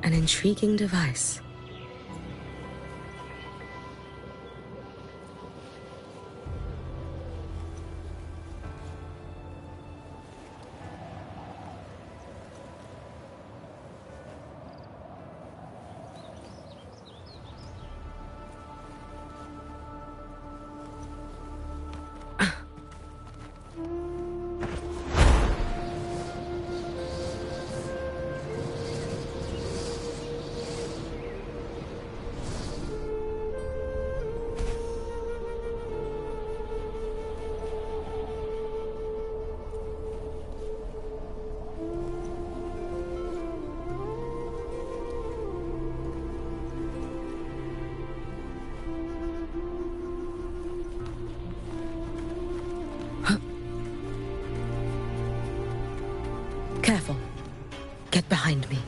An intriguing device. Careful. Get behind me.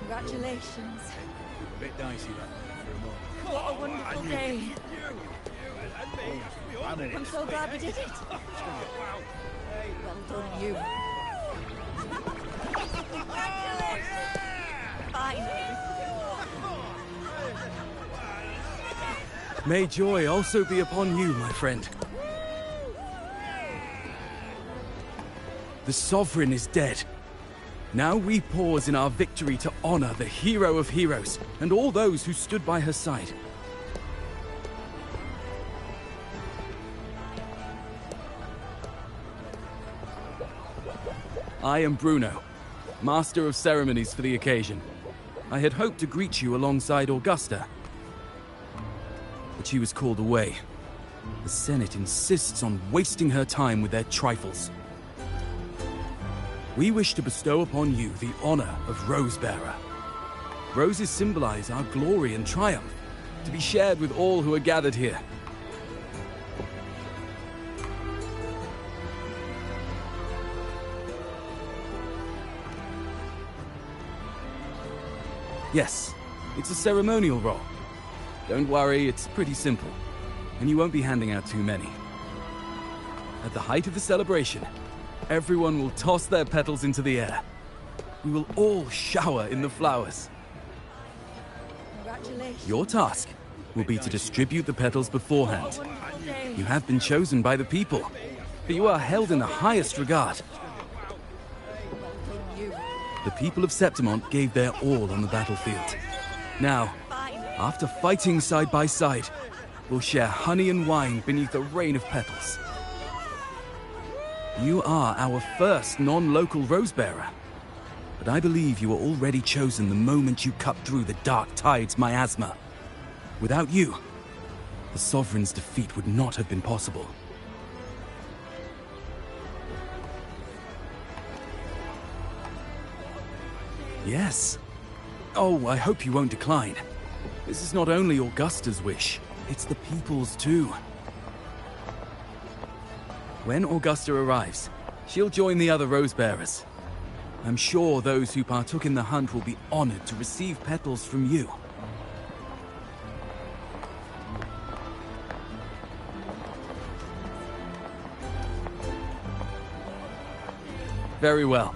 Congratulations. A bit dicey that for a moment. What a wonderful day. I'm so glad we did it. Well done, you. Congratulations. Finally. May joy also be upon you, my friend. The Sovereign is dead. Now we pause in our victory to honor the hero of heroes and all those who stood by her side. I am Bruno, Master of Ceremonies for the occasion. I had hoped to greet you alongside Augusta, but she was called away. The Senate insists on wasting her time with their trifles. We wish to bestow upon you the honor of Rose-Bearer. Roses symbolize our glory and triumph, to be shared with all who are gathered here. Yes, it's a ceremonial role. Don't worry, it's pretty simple, and you won't be handing out too many. At the height of the celebration, everyone will toss their petals into the air. We will all shower in the flowers. Congratulations. Your task will be to distribute the petals beforehand. What a wonderful day. You have been chosen by the people, but you are held in the highest regard. Well done, you. The people of Septimont gave their all on the battlefield. Now, Finally. after fighting side by side, we'll share honey and wine beneath a rain of petals. You are our first non-local Rose-Bearer, but I believe you were already chosen the moment you cut through the Dark Tide's miasma. Without you, the Sovereign's defeat would not have been possible. Yes. Oh, I hope you won't decline. This is not only Augusta's wish, it's the people's too. When Augusta arrives, she'll join the other Rose-Bearers. I'm sure those who partook in the hunt will be honored to receive petals from you. Very well.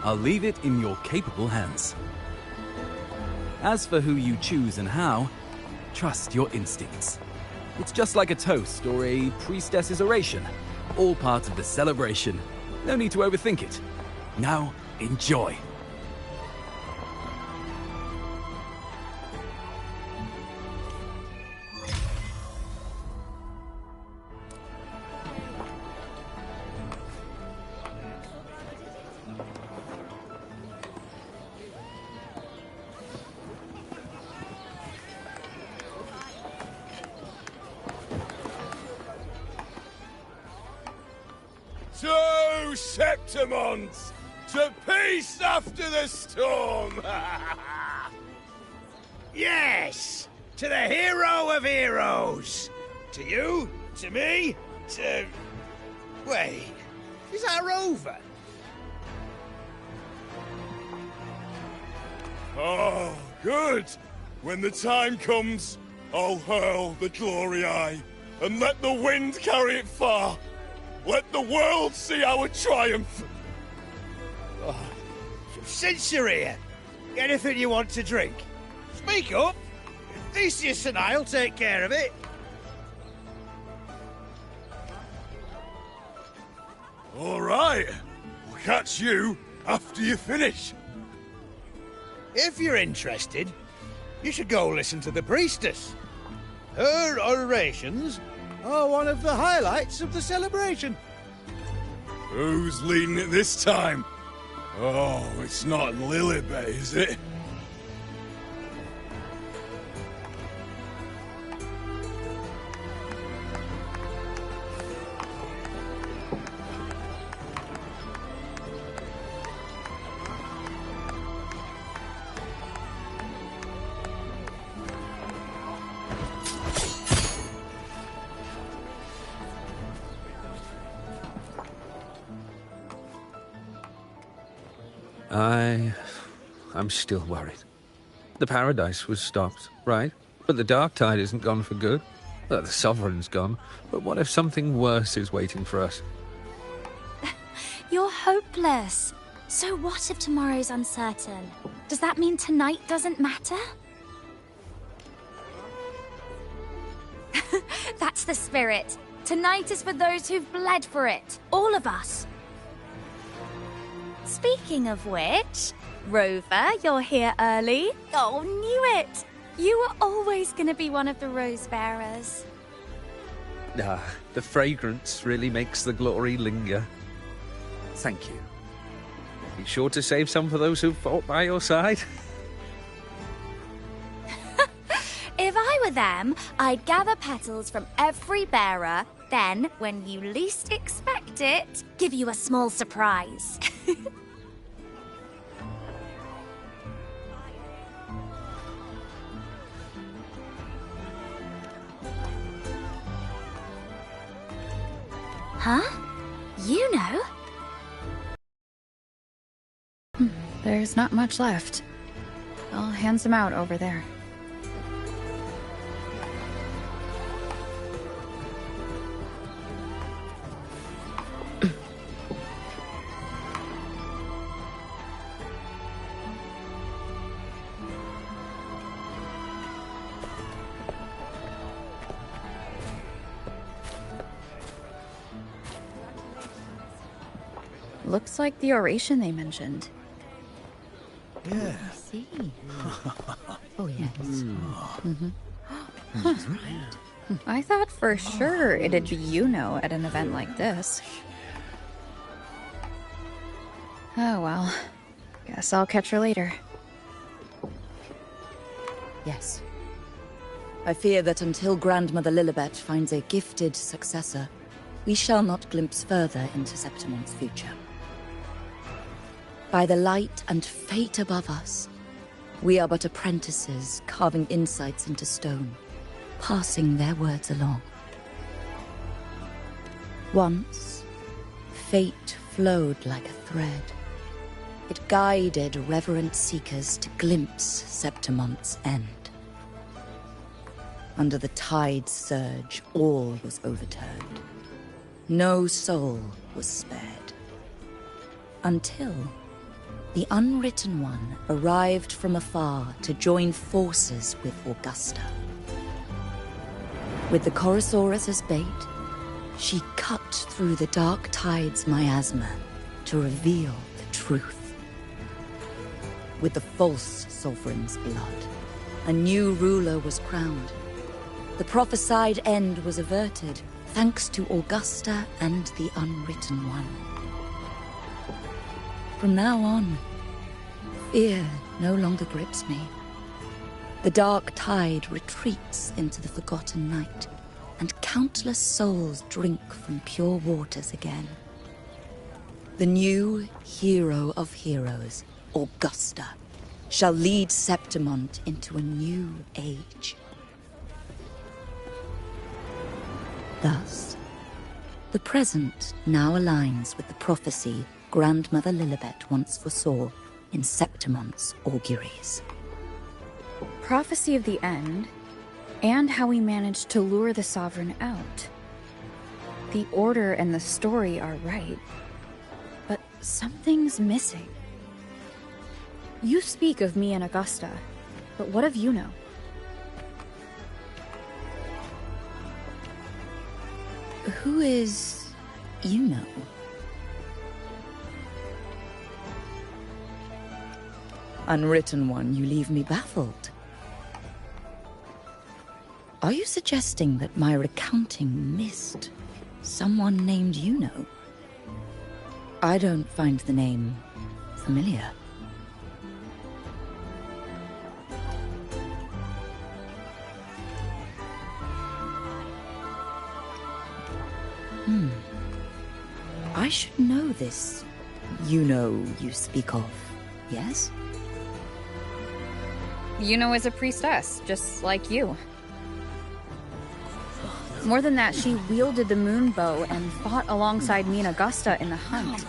I'll leave it in your capable hands. As for who you choose and how, trust your instincts. It's just like a toast or a priestess's oration. All part of the celebration. No need to overthink it. Now, enjoy. Septimons! To peace after the storm! Yes! To the hero of heroes! To you, to me, to... Wait, is that a rover? Oh, good! When the time comes, I'll hurl the glory eye, and let the wind carry it far. Let the world see our triumph! Since you're here, anything you want to drink? Speak up! Theseus and I'll take care of it. All right. I'll catch you after you finish. If you're interested, you should go listen to the priestess. Her orations are one of the highlights of the celebration. Who's leading it this time? Oh, it's not Lilibet, is it? I'm still worried. The paradise was stopped, right? But the dark tide isn't gone for good. The sovereign's gone. But what if something worse is waiting for us? You're hopeless. So what if tomorrow's uncertain? Does that mean tonight doesn't matter? That's the spirit. Tonight is for those who've bled for it. All of us. Speaking of which, Rover, you're here early. Oh, knew it! You were always going to be one of the rose bearers. The fragrance really makes the glory linger. Thank you. Be sure to save some for those who fought by your side. If I were them, I'd gather petals from every bearer, then, when you least expect it, give you a small surprise. Huh? You know? There's not much left. I'll hand some out over there. Looks like the oration they mentioned. Yeah. I see. Oh, yes. I thought for sure it'd be at an event like this. Oh well. Guess I'll catch her later. Yes. I fear that until Grandmother Lilibet finds a gifted successor, we shall not glimpse further into Septimon's future. By the light and fate above us, we are but apprentices carving insights into stone, passing their words along. Once, fate flowed like a thread. It guided reverent seekers to glimpse Septimon's end. Under the tide's surge, all was overturned. No soul was spared. Until the Unwritten One arrived from afar to join forces with Augusta. With the Chorosaurus as bait, she cut through the dark tide's miasma to reveal the truth. With the false sovereign's blood, a new ruler was crowned. The prophesied end was averted, thanks to Augusta and the Unwritten One. From now on, fear no longer grips me. The dark tide retreats into the forgotten night, and countless souls drink from pure waters again. The new hero of heroes, Augusta, shall lead Septimont into a new age. Thus, the present now aligns with the prophecy Grandmother Lilibet once foresaw in Septimont's auguries. Prophecy of the end, and how we managed to lure the Sovereign out. The order and the story are right, but something's missing. You speak of me and Augusta, but what of Yuno? Who is Yuno? Unwritten one, you leave me baffled. Are you suggesting that my recounting missed someone named Yuno? I don't find the name familiar. I should know this Yuno you speak of, yes? Yuno is a priestess, just like you. More than that, she wielded the moon bow and fought alongside me and Augusta in the hunt.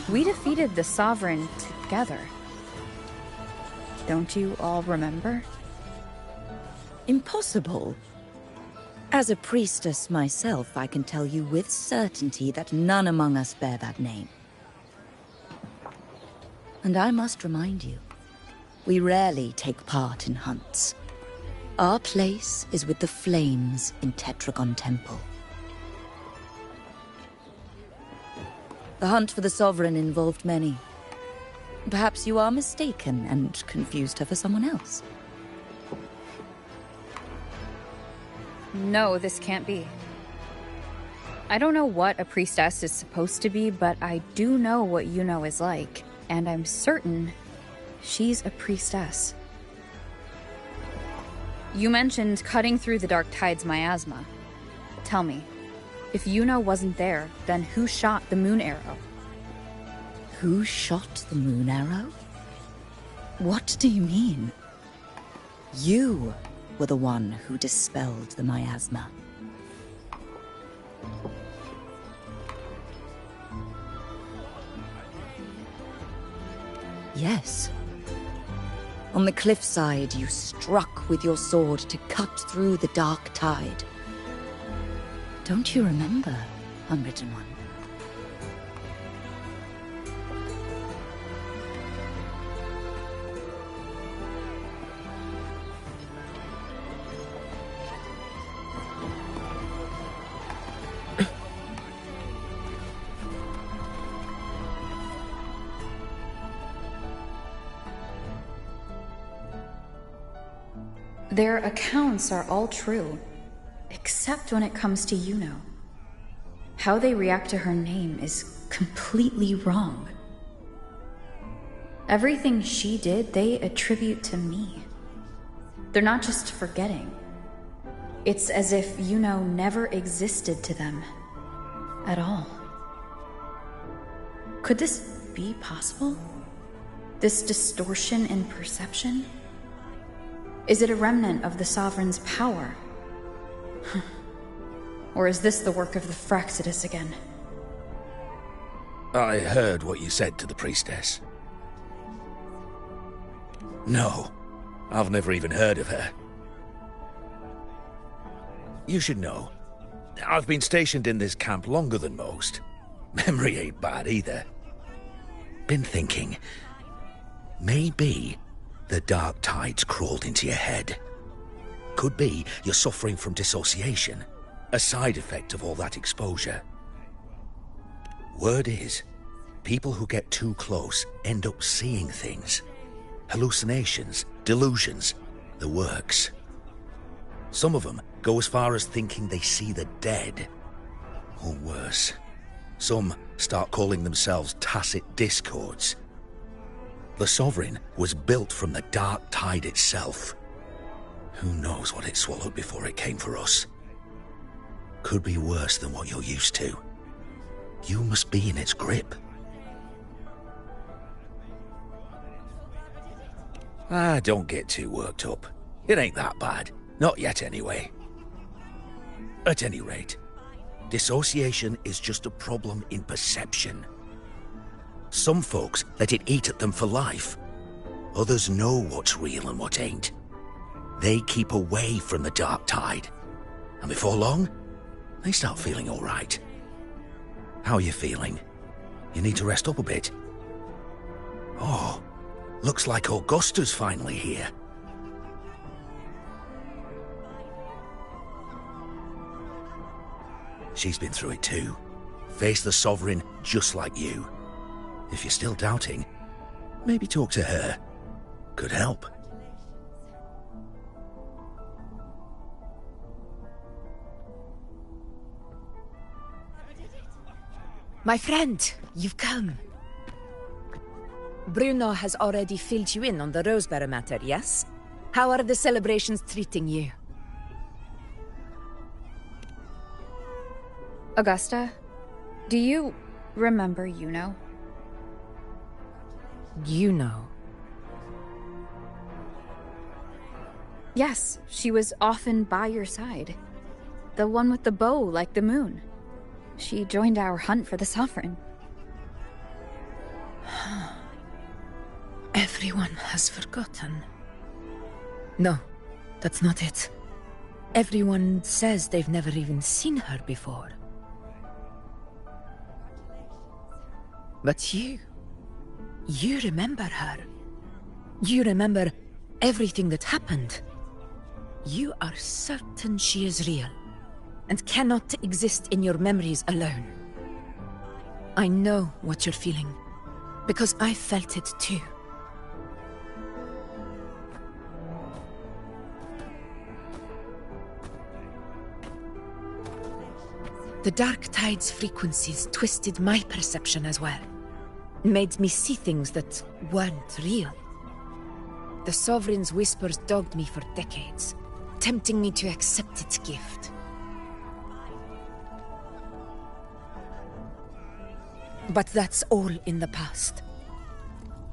We defeated the Sovereign together. Don't you all remember? Impossible. As a priestess myself, I can tell you with certainty that none among us bear that name. And I must remind you, we rarely take part in hunts. Our place is with the flames in Tetragon Temple. The hunt for the Sovereign involved many. Perhaps you are mistaken and confused her for someone else. No, this can't be. I don't know what a priestess is supposed to be, but I do know what Yuno is like, and I'm certain she's a priestess. You mentioned cutting through the Dark Tide's miasma. Tell me, if Yuno wasn't there, then who shot the moon arrow? Who shot the moon arrow? What do you mean? You were the one who dispelled the miasma. Yes. On the cliffside, you struck with your sword to cut through the Dark Tide. Don't you remember, Unwritten One? Their accounts are all true, except when it comes to Yuno. How they react to her name is completely wrong. Everything she did, they attribute to me. They're not just forgetting. It's as if Yuno never existed to them at all. Could this be possible? This distortion in perception? Is it a remnant of the Sovereign's power? Or is this the work of the Fractsidus again? I heard what you said to the priestess. No, I've never even heard of her. You should know, I've been stationed in this camp longer than most. Memory ain't bad either. Been thinking, maybe the Dark Tide's crawled into your head. Could be you're suffering from dissociation, a side effect of all that exposure. Word is, people who get too close end up seeing things. Hallucinations, delusions, the works. Some of them go as far as thinking they see the dead. Or worse, some start calling themselves tacit discords. The Sovereign was built from the Dark Tide itself. Who knows what it swallowed before it came for us? Could be worse than what you're used to. You must be in its grip. Don't get too worked up. It ain't that bad. Not yet, anyway. At any rate, dissociation is just a problem in perception. Some folks let it eat at them for life. Others know what's real and what ain't. They keep away from the dark tide. And before long, they start feeling all right. How are you feeling? You need to rest up a bit. Oh, looks like Augusta's finally here. She's been through it too. Faced the Sovereign just like you. If you're still doubting, maybe talk to her. Could help. My friend, you've come. Bruno has already filled you in on the Rosebearer matter, yes? How are the celebrations treating you? Augusta, do you remember Yuno? Yuno? Yes, she was often by your side. The one with the bow like the moon. She joined our hunt for the Sovereign. Everyone has forgotten. No, that's not it. Everyone says they've never even seen her before. But you remember her. You remember everything that happened. You are certain she is real, and cannot exist in your memories alone. I know what you're feeling, because I felt it too. The Dark Tide's frequencies twisted my perception as well. Made me see things that weren't real. The Sovereign's whispers dogged me for decades, tempting me to accept its gift. But that's all in the past.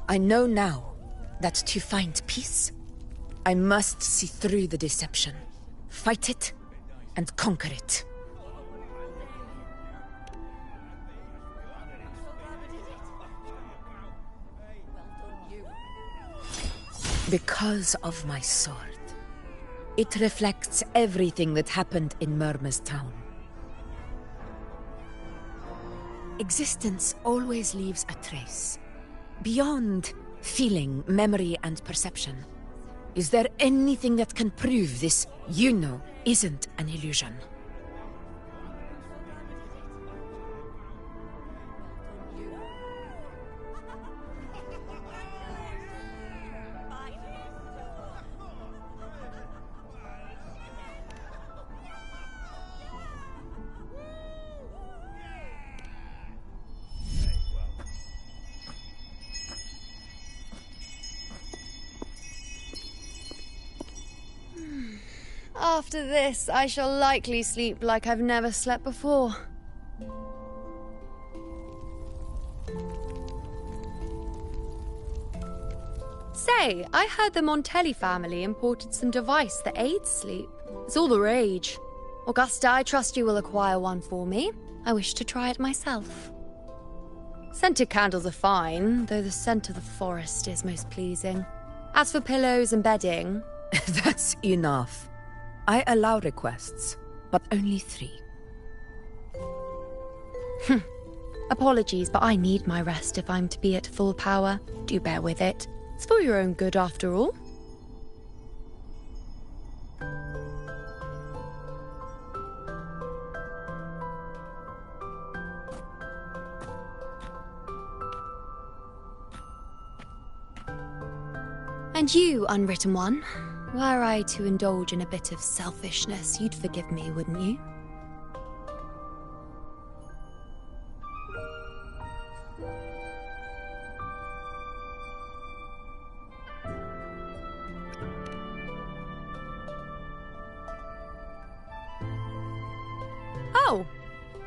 I know now that to find peace, I must see through the deception, fight it, and conquer it. Because of my sword. It reflects everything that happened in Murma's town. Existence always leaves a trace. Beyond feeling, memory, and perception. Is there anything that can prove this Yuno isn't an illusion? After this, I shall likely sleep like I've never slept before. Say, I heard the Montelli family imported some device that aids sleep. It's all the rage. Augusta, I trust you will acquire one for me. I wish to try it myself. Scented candles are fine, though the scent of the forest is most pleasing. As for pillows and bedding... That's enough. I allow requests, but only 3. Apologies, but I need my rest if I'm to be at full power. Do bear with it. It's for your own good, after all. And you, unwritten one, were I to indulge in a bit of selfishness, you'd forgive me, wouldn't you? Oh,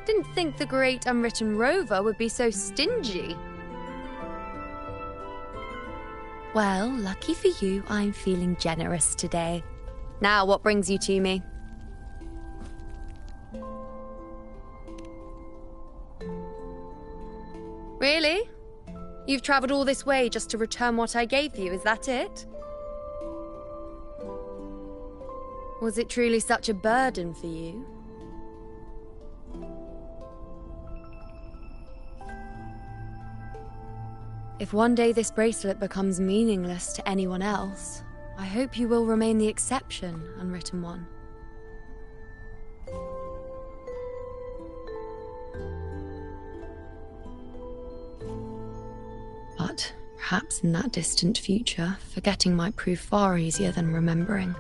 Didn't think the great unwritten rover would be so stingy. Well, lucky for you, I'm feeling generous today. Now, what brings you to me? Really? You've travelled all this way just to return what I gave you, is that it? Was it truly such a burden for you? If one day this bracelet becomes meaningless to anyone else, I hope you will remain the exception, Unwritten One. But perhaps in that distant future, forgetting might prove far easier than remembering.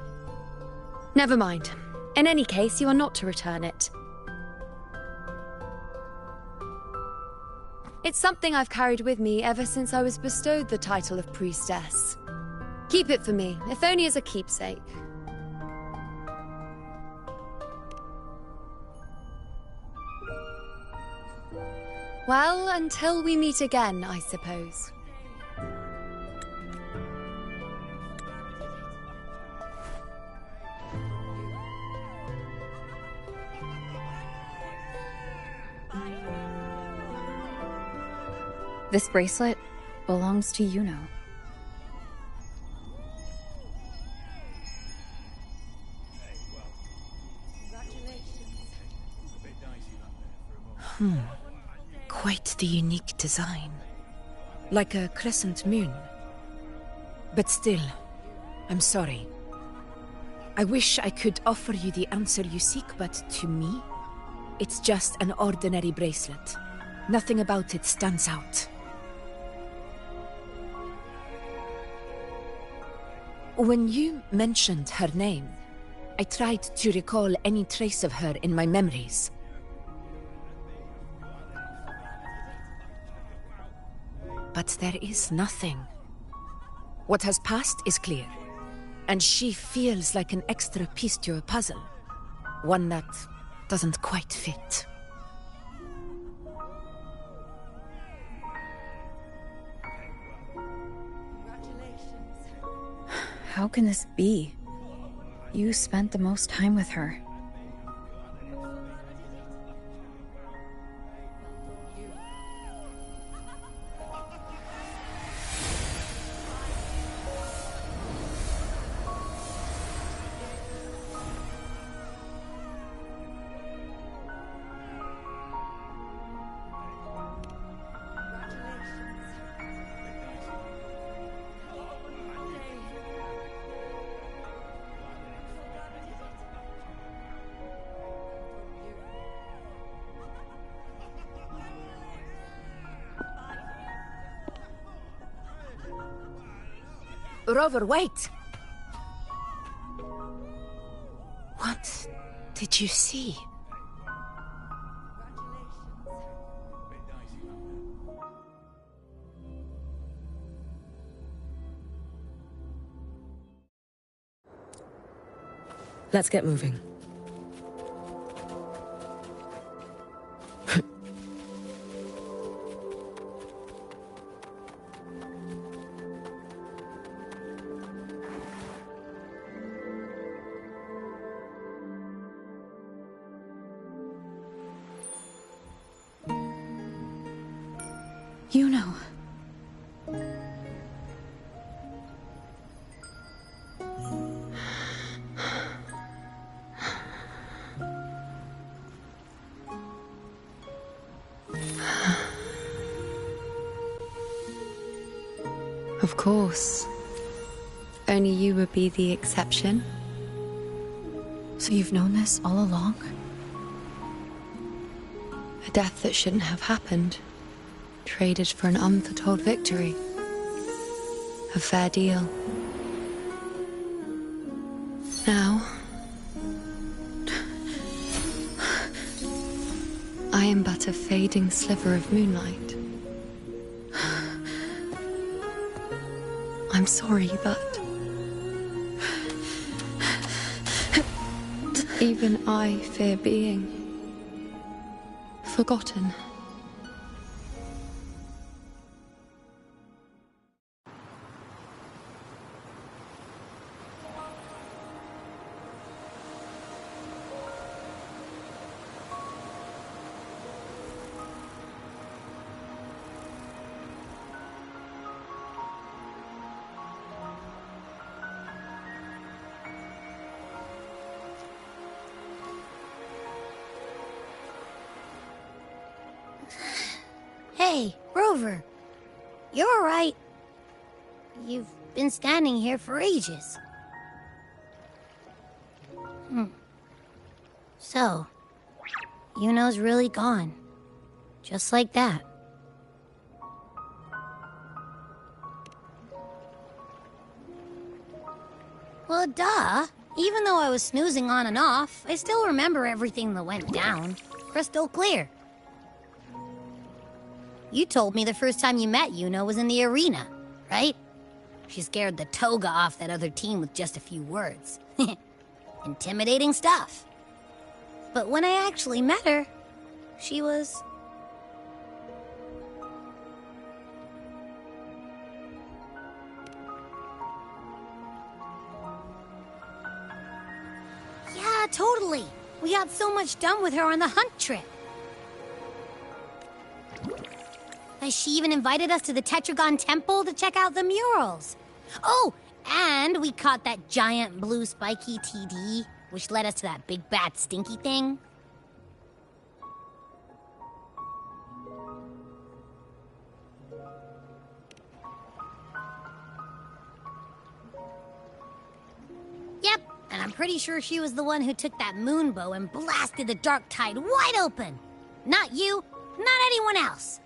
Never mind. In any case, you are not to return it. It's something I've carried with me ever since I was bestowed the title of priestess. Keep it for me, if only as a keepsake. Well, until we meet again, I suppose. This bracelet belongs to Yuno. Quite the unique design. Like a crescent moon. But still, I'm sorry. I wish I could offer you the answer you seek, but to me, it's just an ordinary bracelet. Nothing about it stands out. When you mentioned her name, I tried to recall any trace of her in my memories. But there is nothing. What has passed is clear, and she feels like an extra piece to a puzzle. One that doesn't quite fit. How can this be? You spent the most time with her. Rover, wait! What did you see? Let's get moving. You know. Of course. Only you would be the exception. So you've known this all along? A death that shouldn't have happened. Traded for an unforetold victory. A fair deal. Now, I am but a fading sliver of moonlight. I'm sorry, but even I fear being forgotten. Hey, Rover. You're all right. You've been standing here for ages. So, Yuno's really gone. Just like that. Well, duh. Even though I was snoozing on and off, I still remember everything that went down. Crystal clear. You told me the first time you met Yuno was in the arena, right? She scared the toga off that other team with just a few words. Intimidating stuff. But when I actually met her, she was... Yeah, totally. We got so much done with her on the hunt trip. She even invited us to the Tetragon Temple to check out the murals. Oh, and we caught that giant blue spiky TD, which led us to that big bad stinky thing. Yep, and I'm pretty sure she was the one who took that moon bow and blasted the dark tide wide open. Not you, not anyone else.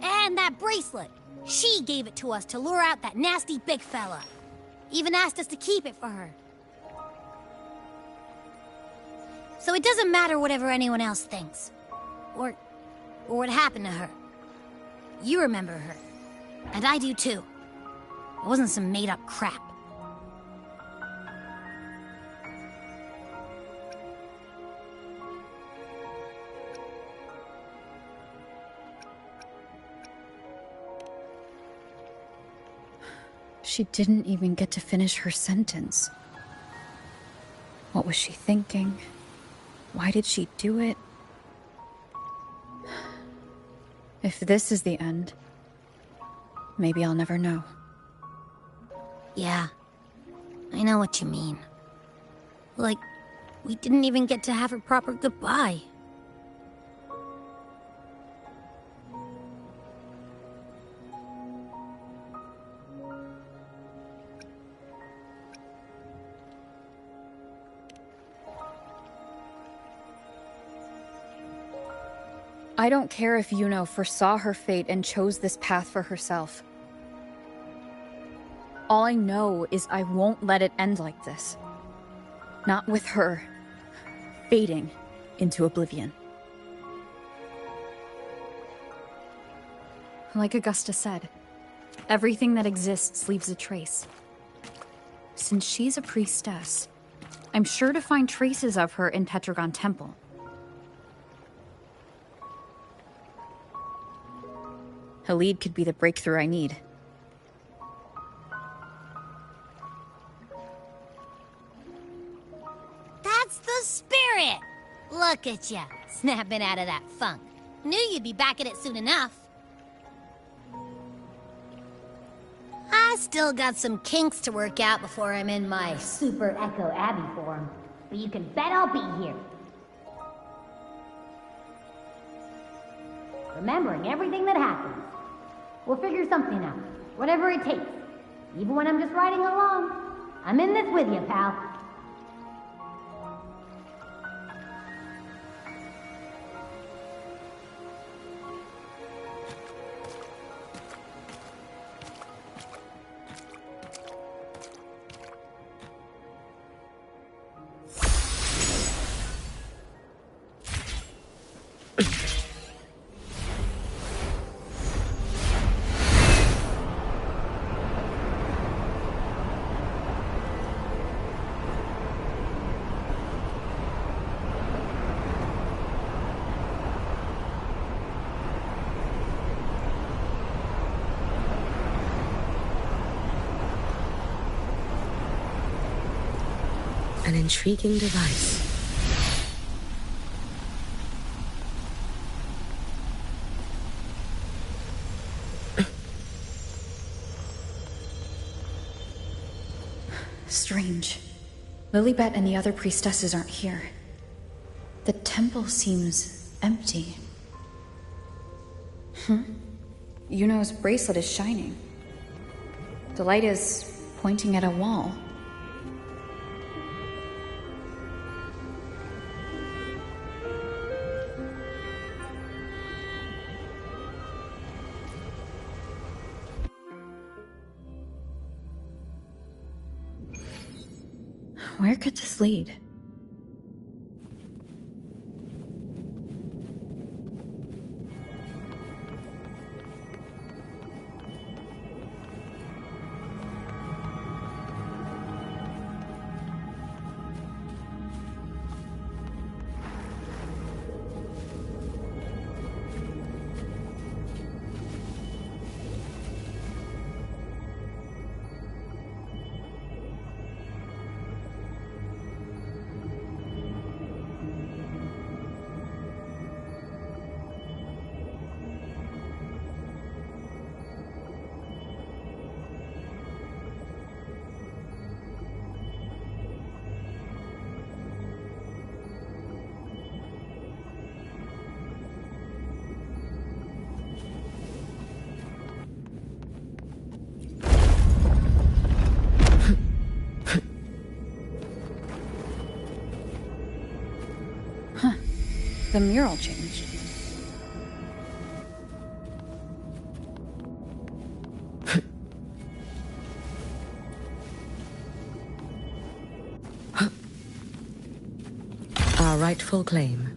And that bracelet. She gave it to us to lure out that nasty big fella. Even asked us to keep it for her. So it doesn't matter whatever anyone else thinks. Or what happened to her. You remember her. And I do too. It wasn't some made-up crap. She didn't even get to finish her sentence. What was she thinking? Why did she do it? If this is the end, maybe I'll never know. Yeah, I know what you mean. Like, we didn't even get to have a proper goodbye. I don't care if Yuno foresaw her fate and chose this path for herself. All I know is I won't let it end like this. Not with her fading into oblivion. Like Augusta said, everything that exists leaves a trace. Since she's a priestess, I'm sure to find traces of her in Tetragon Temple. Halid could be the breakthrough I need. That's the spirit! Look at ya, snapping out of that funk. Knew you'd be back at it soon enough. I still got some kinks to work out before I'm in my Super Echo Abbey form, but you can bet I'll be here. Remembering everything that happens. We'll figure something out, whatever it takes. Even when I'm just riding along. I'm in this with you, pal. An intriguing device. Strange. Lilibet and the other priestesses aren't here. The temple seems empty. Yuno's bracelet is shining. The light is pointing at a wall. Where could this lead? The mural changed. Our rightful claim.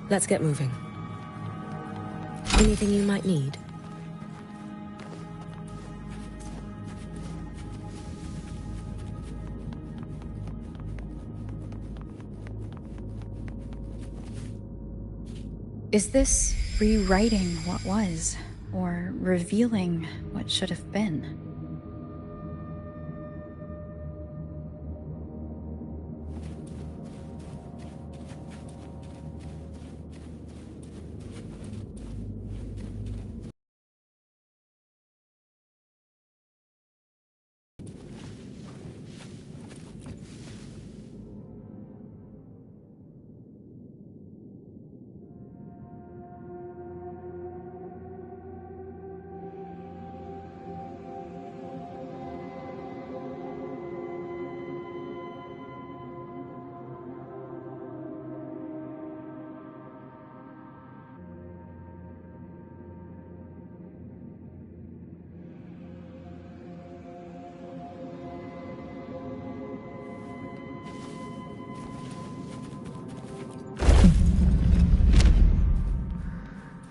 Let's get moving. Anything you might need? Is this rewriting what was, or revealing what should have been?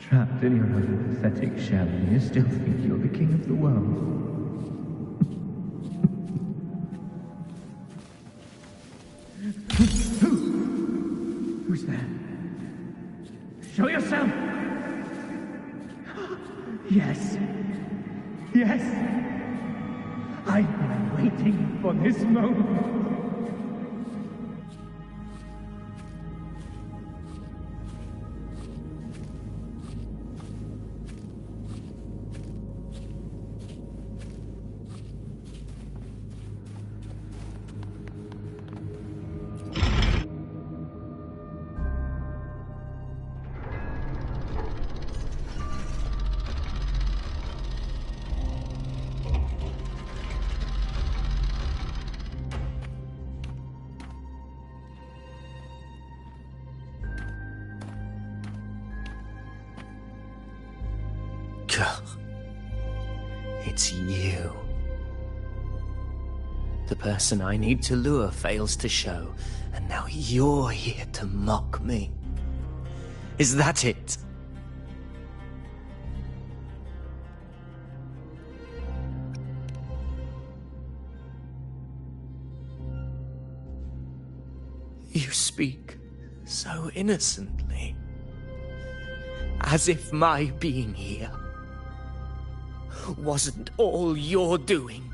Trapped in your own pathetic shell, and you still think you're the king of the world. Who's there? Show yourself! Yes. Yes! I've been waiting for this moment. It's you. The person I need to lure fails to show, and now you're here to mock me. Is that it? You speak so innocently, as if my being here wasn't all you're doing.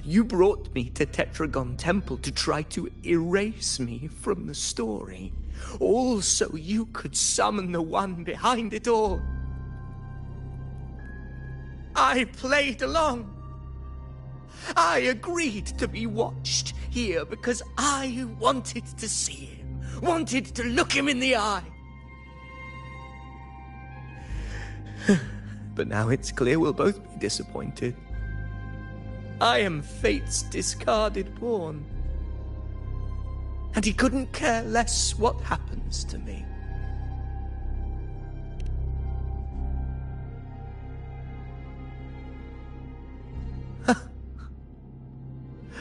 You brought me to Tetragon Temple to try to erase me from the story, all so you could summon the one behind it all. I played along. I agreed to be watched here because I wanted to see him, wanted to look him in the eye. But now it's clear we'll both be disappointed. I am fate's discarded pawn. And he couldn't care less what happens to me.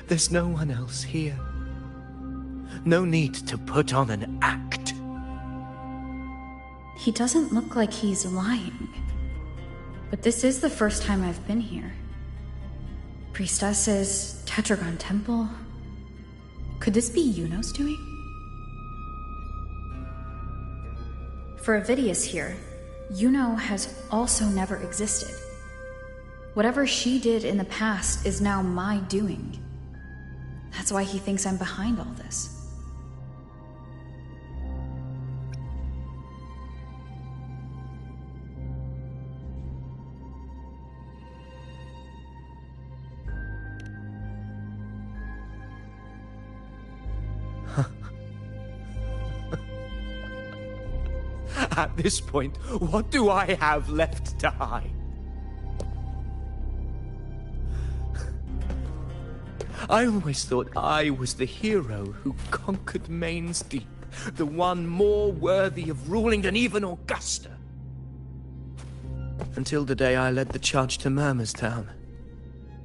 There's no one else here. No need to put on an act. He doesn't look like he's lying. But this is the first time I've been here. Priestesses, Tetragon Temple. Could this be Yuno's doing? For Avidius here, Yuno has also never existed. Whatever she did in the past is now my doing. That's why he thinks I'm behind all this. At this point, what do I have left to hide? I always thought I was the hero who conquered Main's Deep, the one more worthy of ruling than even Augusta. Until the day I led the charge to Murmur's Town,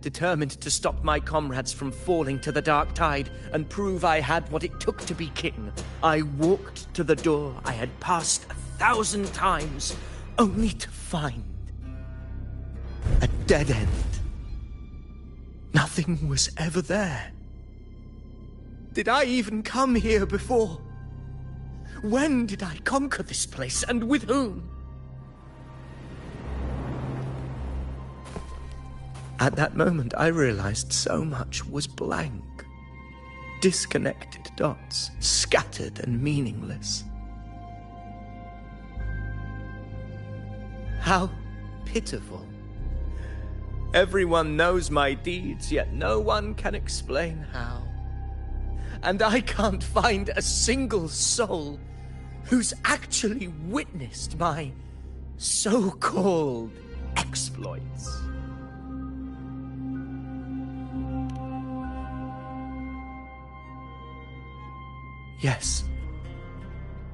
determined to stop my comrades from falling to the dark tide and prove I had what it took to be king. I walked to the door I had passed 1,000 times, only to find a dead end. Nothing was ever there. Did I even come here before? When did I conquer this place, and with whom? At that moment, I realized so much was blank. Disconnected dots, scattered and meaningless. How pitiful. Everyone knows my deeds, yet no one can explain how. And I can't find a single soul who's actually witnessed my so-called exploits. Yes.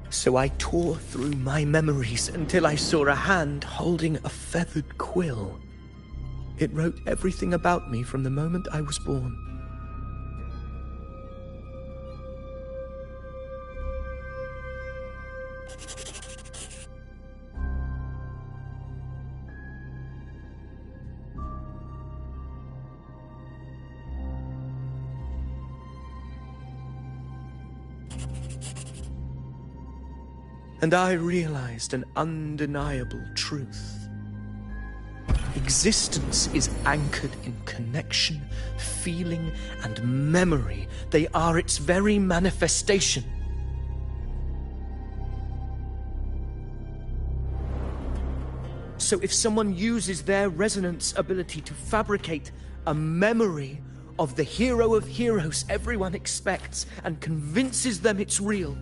So I tore through my memories until I saw a hand holding a feathered quill. It wrote everything about me from the moment I was born. And I realized an undeniable truth. Existence is anchored in connection, feeling, and memory. They are its very manifestation. So if someone uses their resonance ability to fabricate a memory of the hero of heroes everyone expects and convinces them it's real,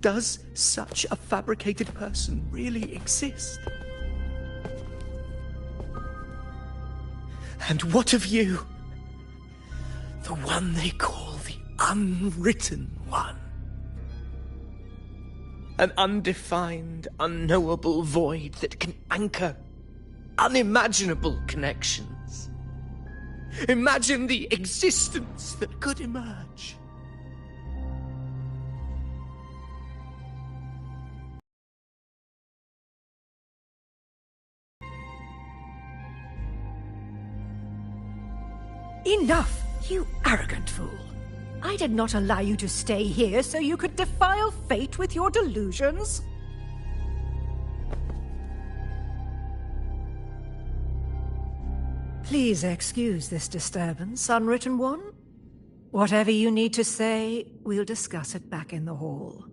does such a fabricated person really exist? And what of you? The one they call the Unwritten One. An undefined, unknowable void that can anchor unimaginable connections. Imagine the existence that could emerge. Enough, you arrogant fool. I did not allow you to stay here so you could defile fate with your delusions. Please excuse this disturbance, Unwritten One. Whatever you need to say, we'll discuss it back in the hall.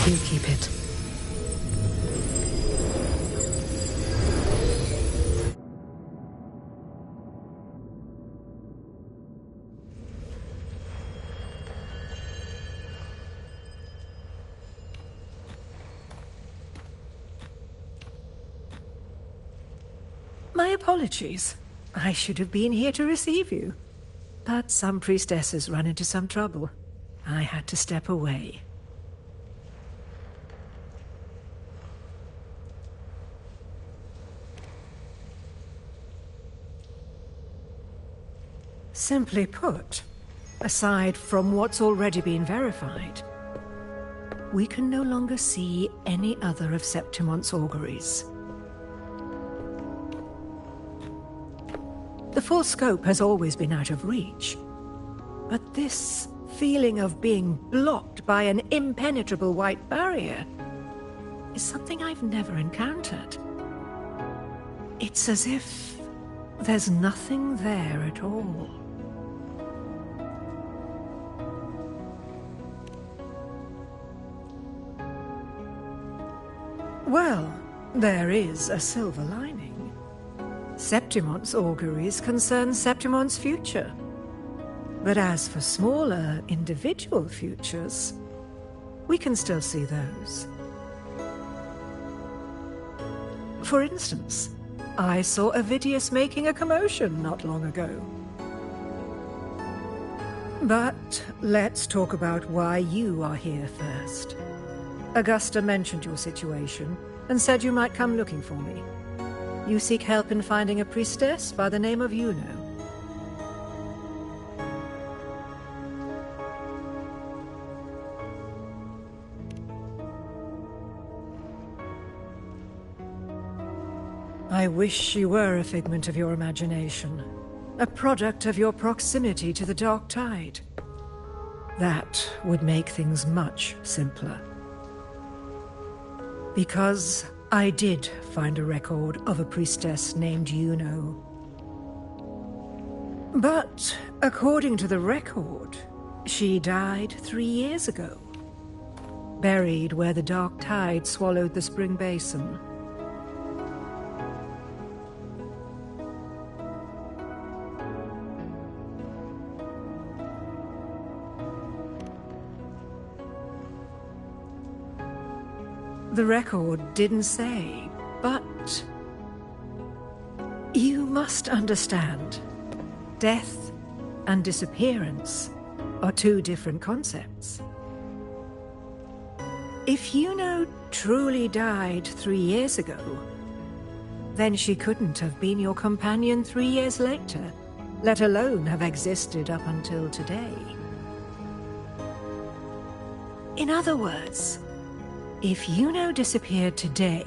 You keep it. My apologies. I should have been here to receive you. But some priestesses run into some trouble. I had to step away. Simply put, aside from what's already been verified, we can no longer see any other of Septimon's auguries. The full scope has always been out of reach, but this feeling of being blocked by an impenetrable white barrier is something I've never encountered. It's as if there's nothing there at all. Well, there is a silver lining. Septimon's auguries concern Septimon's future. But as for smaller, individual futures, we can still see those. For instance, I saw Avidius making a commotion not long ago. But let's talk about why you are here first. Augusta mentioned your situation and said you might come looking for me. You seek help in finding a priestess by the name of Yuno. I wish she were a figment of your imagination, a product of your proximity to the Dark Tide. That would make things much simpler. Because I did find a record of a priestess named Yuno. But according to the record, she died 3 years ago, buried where the Dark Tide swallowed the Spring Basin. The record didn't say, but you must understand. Death and disappearance are two different concepts. If Yuno truly died 3 years ago, then she couldn't have been your companion 3 years later, let alone have existed up until today. In other words, if Yuno disappeared today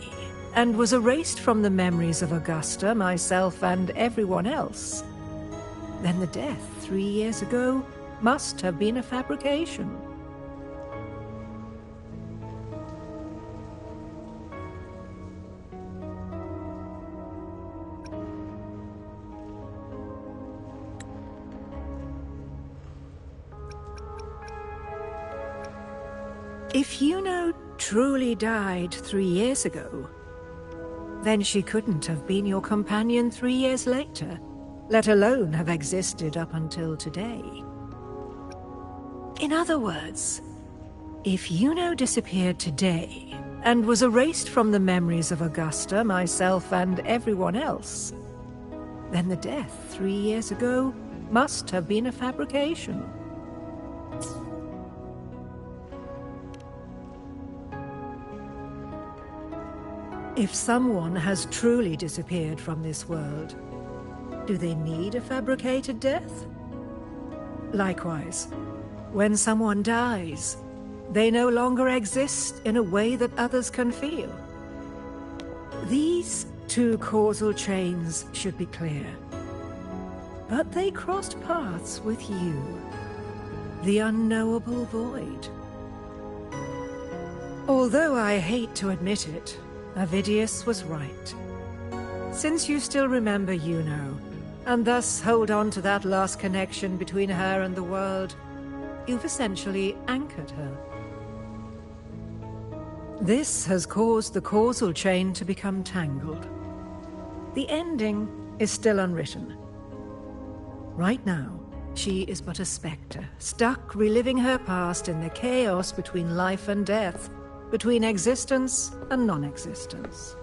and was erased from the memories of Augusta, myself, and everyone else, then the death 3 years ago must have been a fabrication. If Yuno truly died 3 years ago, then she couldn't have been your companion 3 years later, let alone have existed up until today. In other words, if Yuno disappeared today and was erased from the memories of Augusta, myself, and everyone else, then the death 3 years ago must have been a fabrication. If someone has truly disappeared from this world, do they need a fabricated death? Likewise, when someone dies, they no longer exist in a way that others can feel. These two causal chains should be clear. But they crossed paths with you, the unknowable void. Although I hate to admit it, Avidius was right. Since you still remember Yuno, and thus hold on to that last connection between her and the world, you've essentially anchored her. This has caused the causal chain to become tangled. The ending is still unwritten. Right now, she is but a spectre, stuck reliving her past in the chaos between life and death, between existence and non-existence.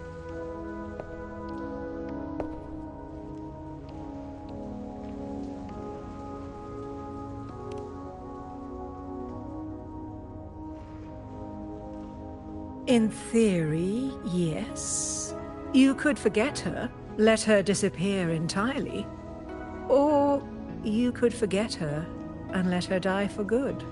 In theory, yes. You could forget her, let her disappear entirely. Or you could forget her and let her die for good.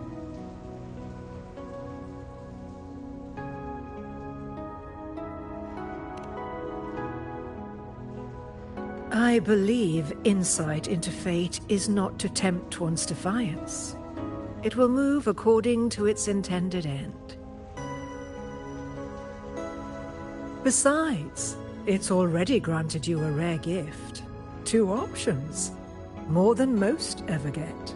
I believe insight into fate is not to tempt one's defiance. It will move according to its intended end. Besides, it's already granted you a rare gift. 2 options. More than most ever get.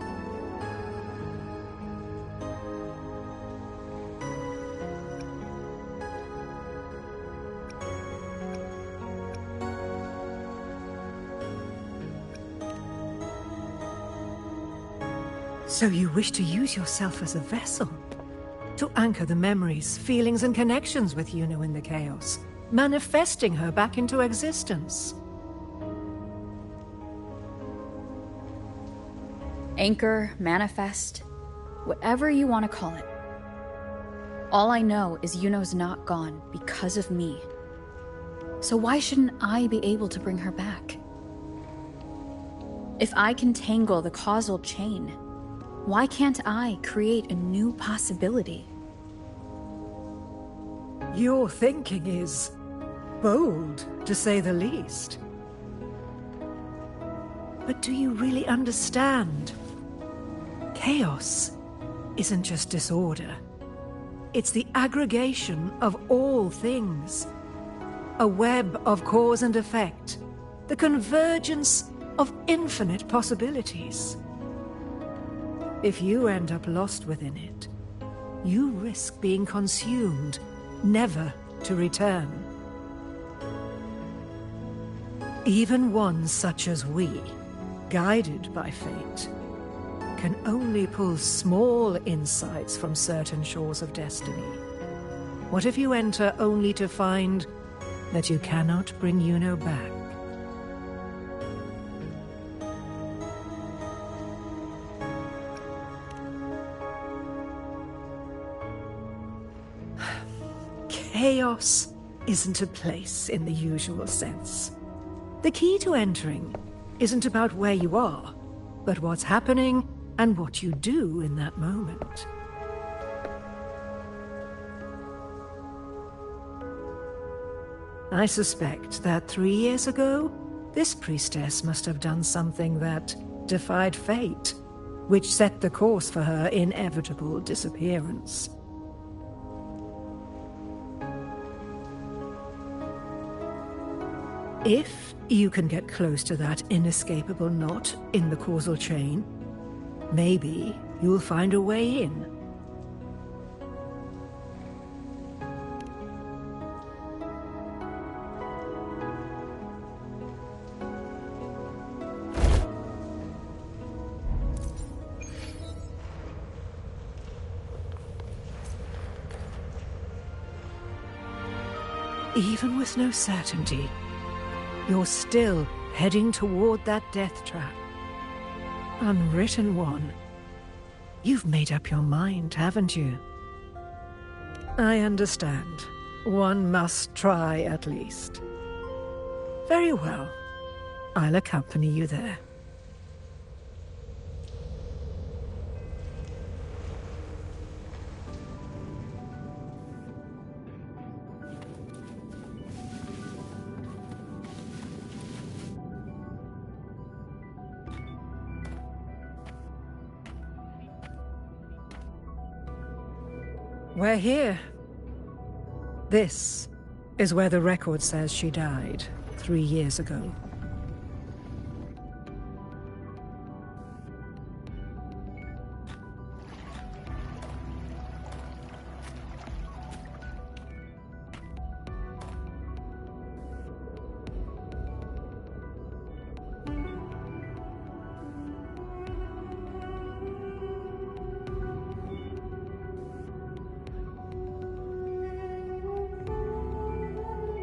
So you wish to use yourself as a vessel? To anchor the memories, feelings, and connections with Yuno in the chaos, manifesting her back into existence. Anchor, manifest, whatever you want to call it. All I know is Yuno's not gone because of me. So why shouldn't I be able to bring her back? If I can tangle the causal chain, why can't I create a new possibility? Your thinking is bold, to say the least. But do you really understand? Chaos isn't just disorder. It's the aggregation of all things. A web of cause and effect. The convergence of infinite possibilities. If you end up lost within it, you risk being consumed, never to return. Even ones such as we, guided by fate, can only pull small insights from certain shores of destiny. What if you enter only to find that you cannot bring Yuno back? Chaos isn't a place in the usual sense. The key to entering isn't about where you are, but what's happening and what you do in that moment. I suspect that 3 years ago, this priestess must have done something that defied fate, which set the course for her inevitable disappearance. If you can get close to that inescapable knot in the causal chain, maybe you'll find a way in. Even with no certainty, you're still heading toward that death trap. Unwritten one. You've made up your mind, haven't you? I understand. One must try at least. Very well. I'll accompany you there. We're here. This is where the record says she died 3 years ago.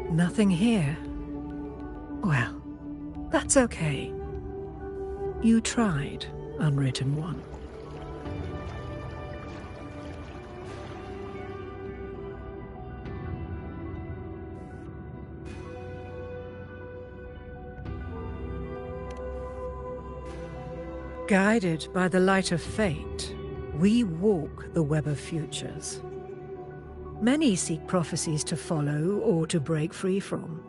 Nothing here. Well, that's okay. You tried, Unwritten One. Guided by the light of fate, we walk the web of futures. Many seek prophecies to follow or to break free from,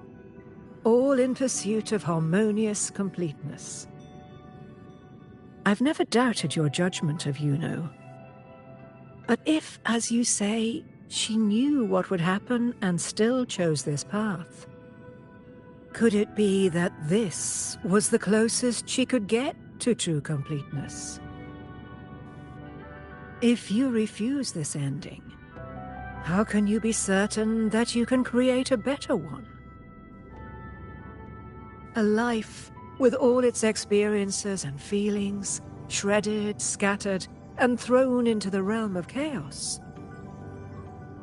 all in pursuit of harmonious completeness. I've never doubted your judgment of Yuno. But if, as you say, she knew what would happen and still chose this path, could it be that this was the closest she could get to true completeness? If you refuse this ending, how can you be certain that you can create a better one? A life with all its experiences and feelings, shredded, scattered, and thrown into the realm of chaos.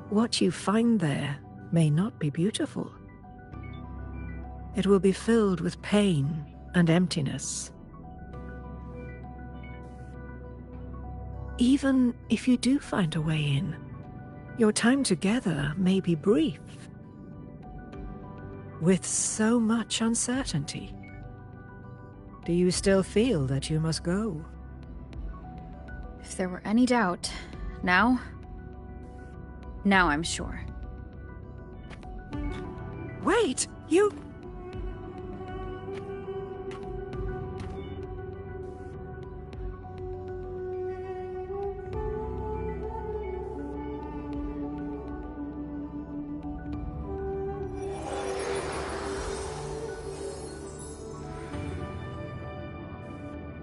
What you find there may not be beautiful. It will be filled with pain and emptiness. Even if you do find a way in, your time together may be brief, with so much uncertainty. Do you still feel that you must go? If there were any doubt, now I'm sure. Wait, you...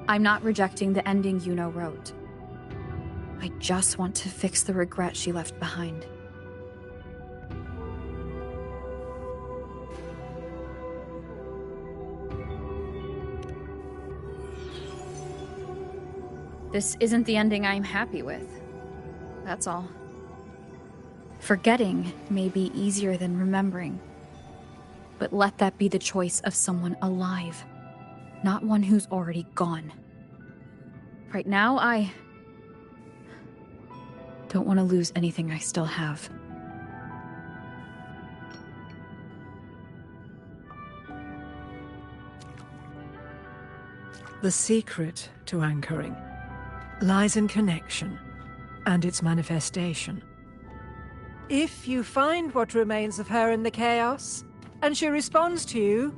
I'm not rejecting the ending Yuno wrote. I just want to fix the regret she left behind. This isn't the ending I'm happy with. That's all. Forgetting may be easier than remembering. But let that be the choice of someone alive, not one who's already gone. Right now, I don't want to lose anything I still have. The secret to anchoring lies in connection and its manifestation. If you find what remains of her in the chaos, and she responds to you,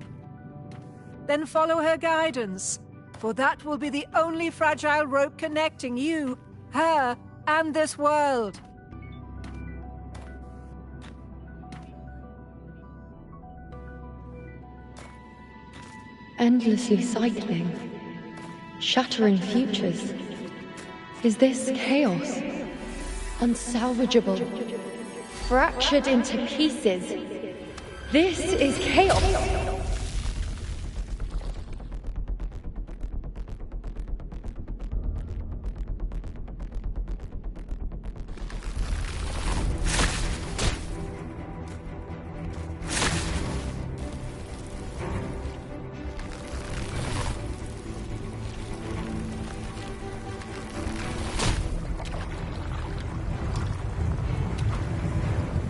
then follow her guidance, for that will be the only fragile rope connecting you, her, and this world. Endlessly cycling, shattering futures. Is this chaos? Unsalvageable, fractured into pieces. This is chaos!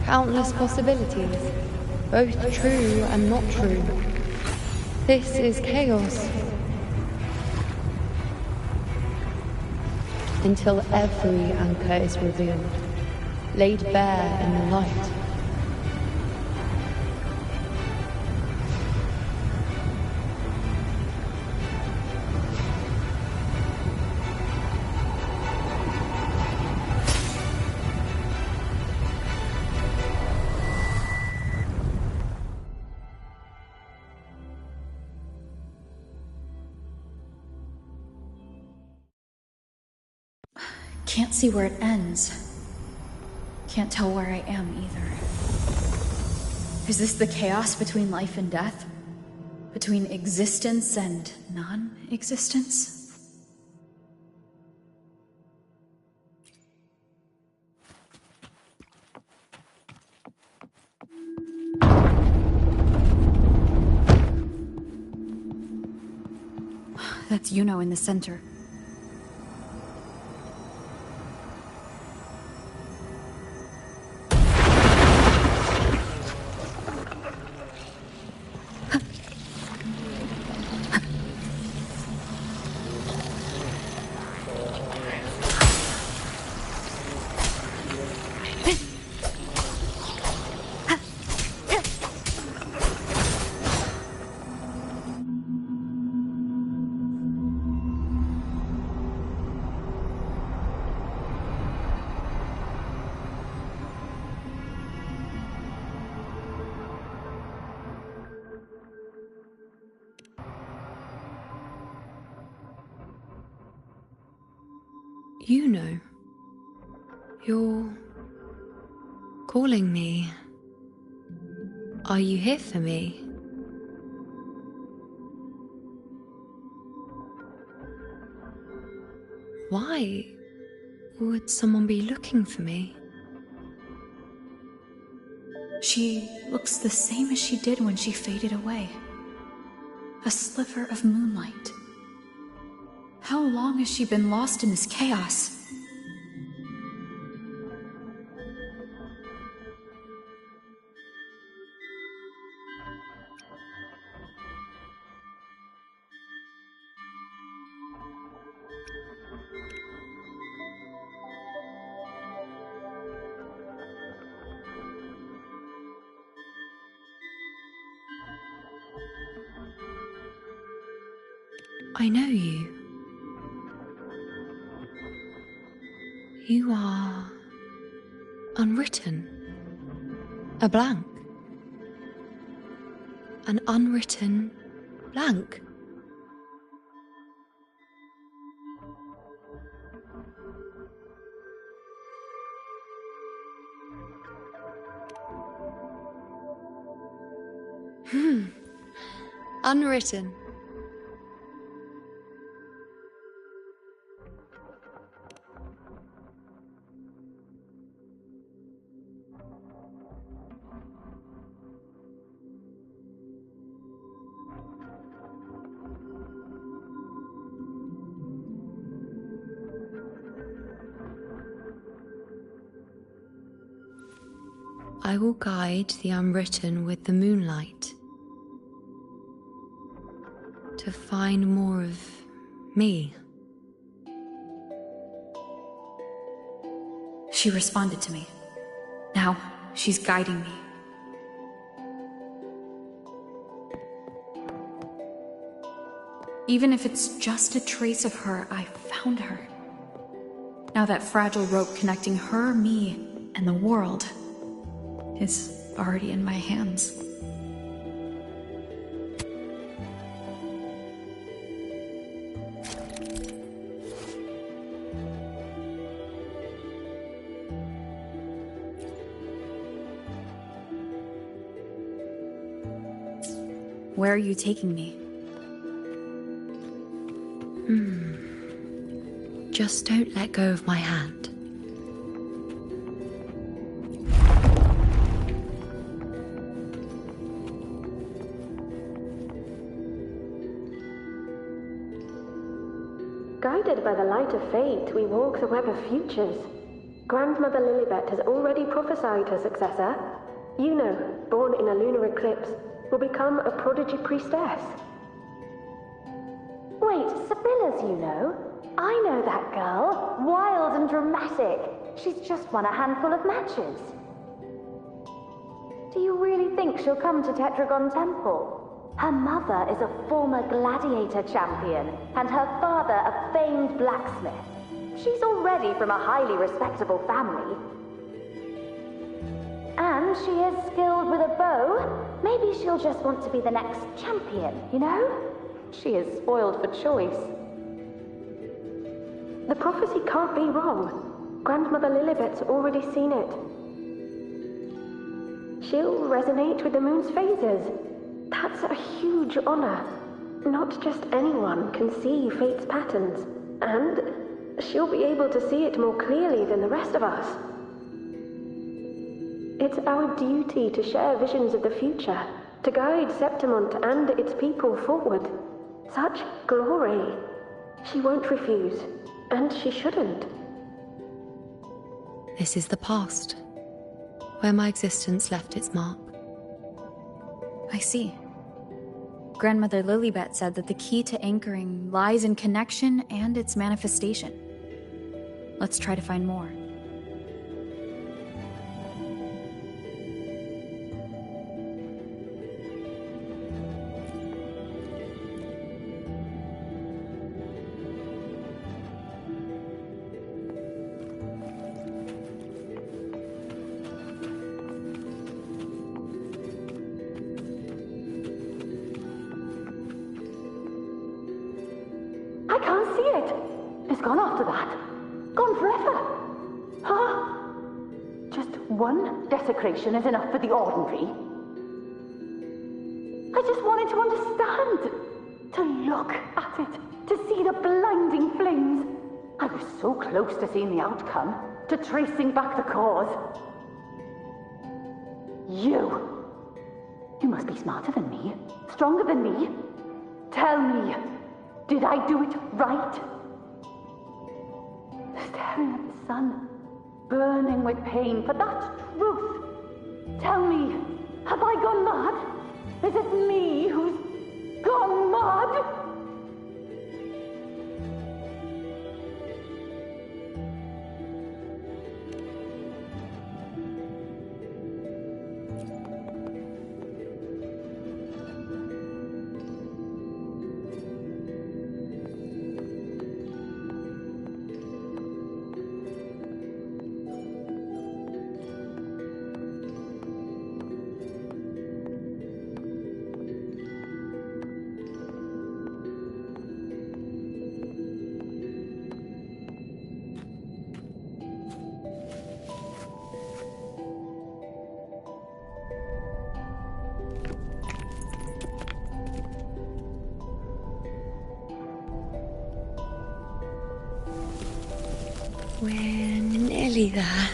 Countless possibilities, both true and not true. This is chaos. Until every anchor is revealed, laid bare in the light. Can't see where it ends. Can't tell where I am either. Is this the chaos between life and death? Between existence and non-existence? That's Yuno in the center. You know, you're calling me. Are you here for me? Why would someone be looking for me? She looks the same as she did when she faded away. A sliver of moonlight. How long has she been lost in this chaos? I know you. You are unwritten. A blank. An unwritten blank. Unwritten. I will guide the unwritten with the moonlight to find more of me. She responded to me. Now, she's guiding me. Even if it's just a trace of her, I found her. Now that fragile rope connecting her, me, and the world is already in my hands. Where are you taking me? Just don't let go of my hand. Guided by the light of fate, we walk the web of futures. Grandmother Lilibet has already prophesied her successor. Yuno, born in a lunar eclipse, will become a prodigy priestess. Wait, Sibylla's, you know? I know that girl. Wild and dramatic. She's just won a handful of matches. Do you really think she'll come to Tetragon Temple? Her mother is a former gladiator champion, and her father a famed blacksmith. She's already from a highly respectable family. And she is skilled with a bow. Maybe she'll just want to be the next champion, you know? She is spoiled for choice. The prophecy can't be wrong. Grandmother Lilibet's already seen it. She'll resonate with the moon's phases. That's a huge honor. Not just anyone can see fate's patterns, and she'll be able to see it more clearly than the rest of us. It's our duty to share visions of the future, to guide Septimont and its people forward. Such glory. She won't refuse, and she shouldn't. This is the past, where my existence left its mark. I see. Grandmother Lilibet said that the key to anchoring lies in connection and its manifestation. Let's try to find more. I can't see it. It's gone after that. Gone forever. Huh? Just one desecration is enough for the ordinary. I just wanted to understand. To look at it. To see the blinding flames. I was so close to seeing the outcome. To tracing back the cause. You. You must be smarter than me. Stronger than me. Tell me. Did I do it right? Staring at the sun, burning with pain for that truth. Tell me, have I gone mad? Is it me who's gone mad? We're nearly there.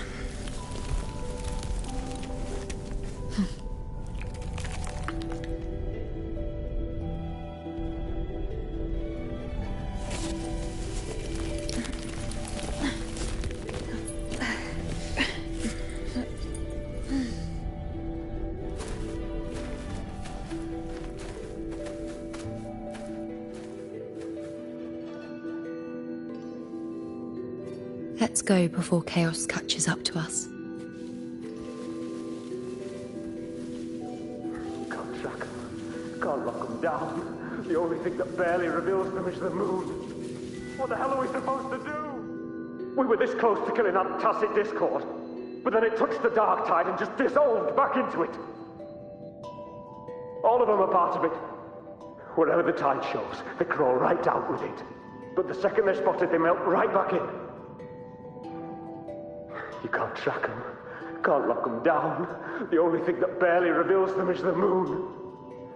Let's go before chaos catches up to us. Can't track them. Can't lock them down. The only thing that barely reveals them is the moon. What the hell are we supposed to do? We were this close to killing that tacit discord, but then it touched the dark tide and just dissolved back into it. All of them are part of it. Wherever the tide shows, they crawl right out with it. But the second they're spotted, they melt right back in. You can't track them, can't lock them down. The only thing that barely reveals them is the moon.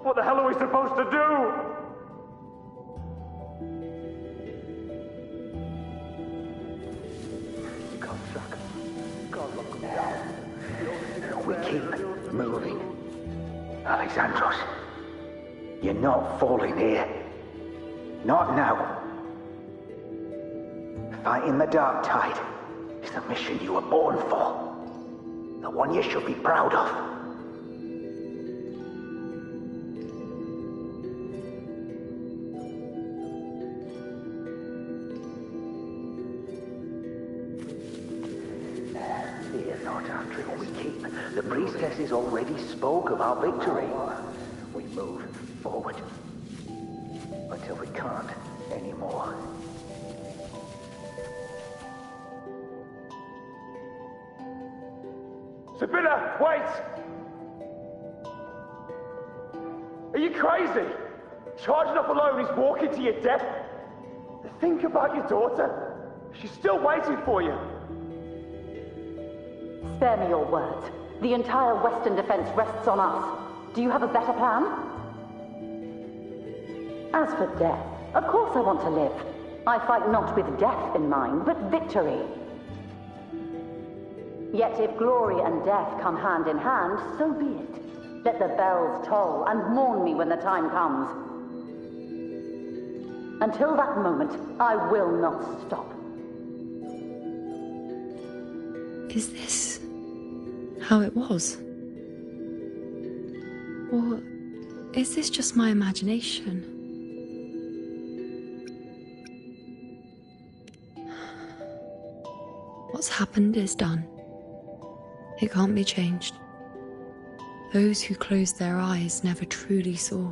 What the hell are we supposed to do? You can't track them, can't lock them down. We keep moving. Alexandros, you're not falling here. Not now. Fighting the dark tide is the mission you were born for. The one you should be proud of. Fear not, Andrew, we keep. The priestesses already spoke of our victory. We move forward. Until we can't anymore. Sibylla, wait! Are you crazy? Charging up alone is walking to your death. Think about your daughter. She's still waiting for you. Spare me your words. The entire Western defense rests on us. Do you have a better plan? As for death, of course I want to live. I fight not with death in mind, but victory. Yet if glory and death come hand in hand, so be it. Let the bells toll and mourn me when the time comes. Until that moment, I will not stop. Is this how it was? Or is this just my imagination? What's happened is done. It can't be changed. Those who closed their eyes never truly saw.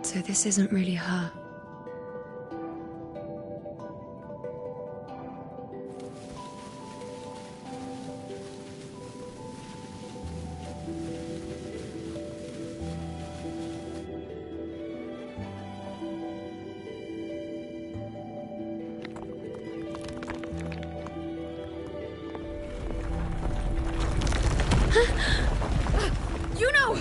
So this isn't really her. You know!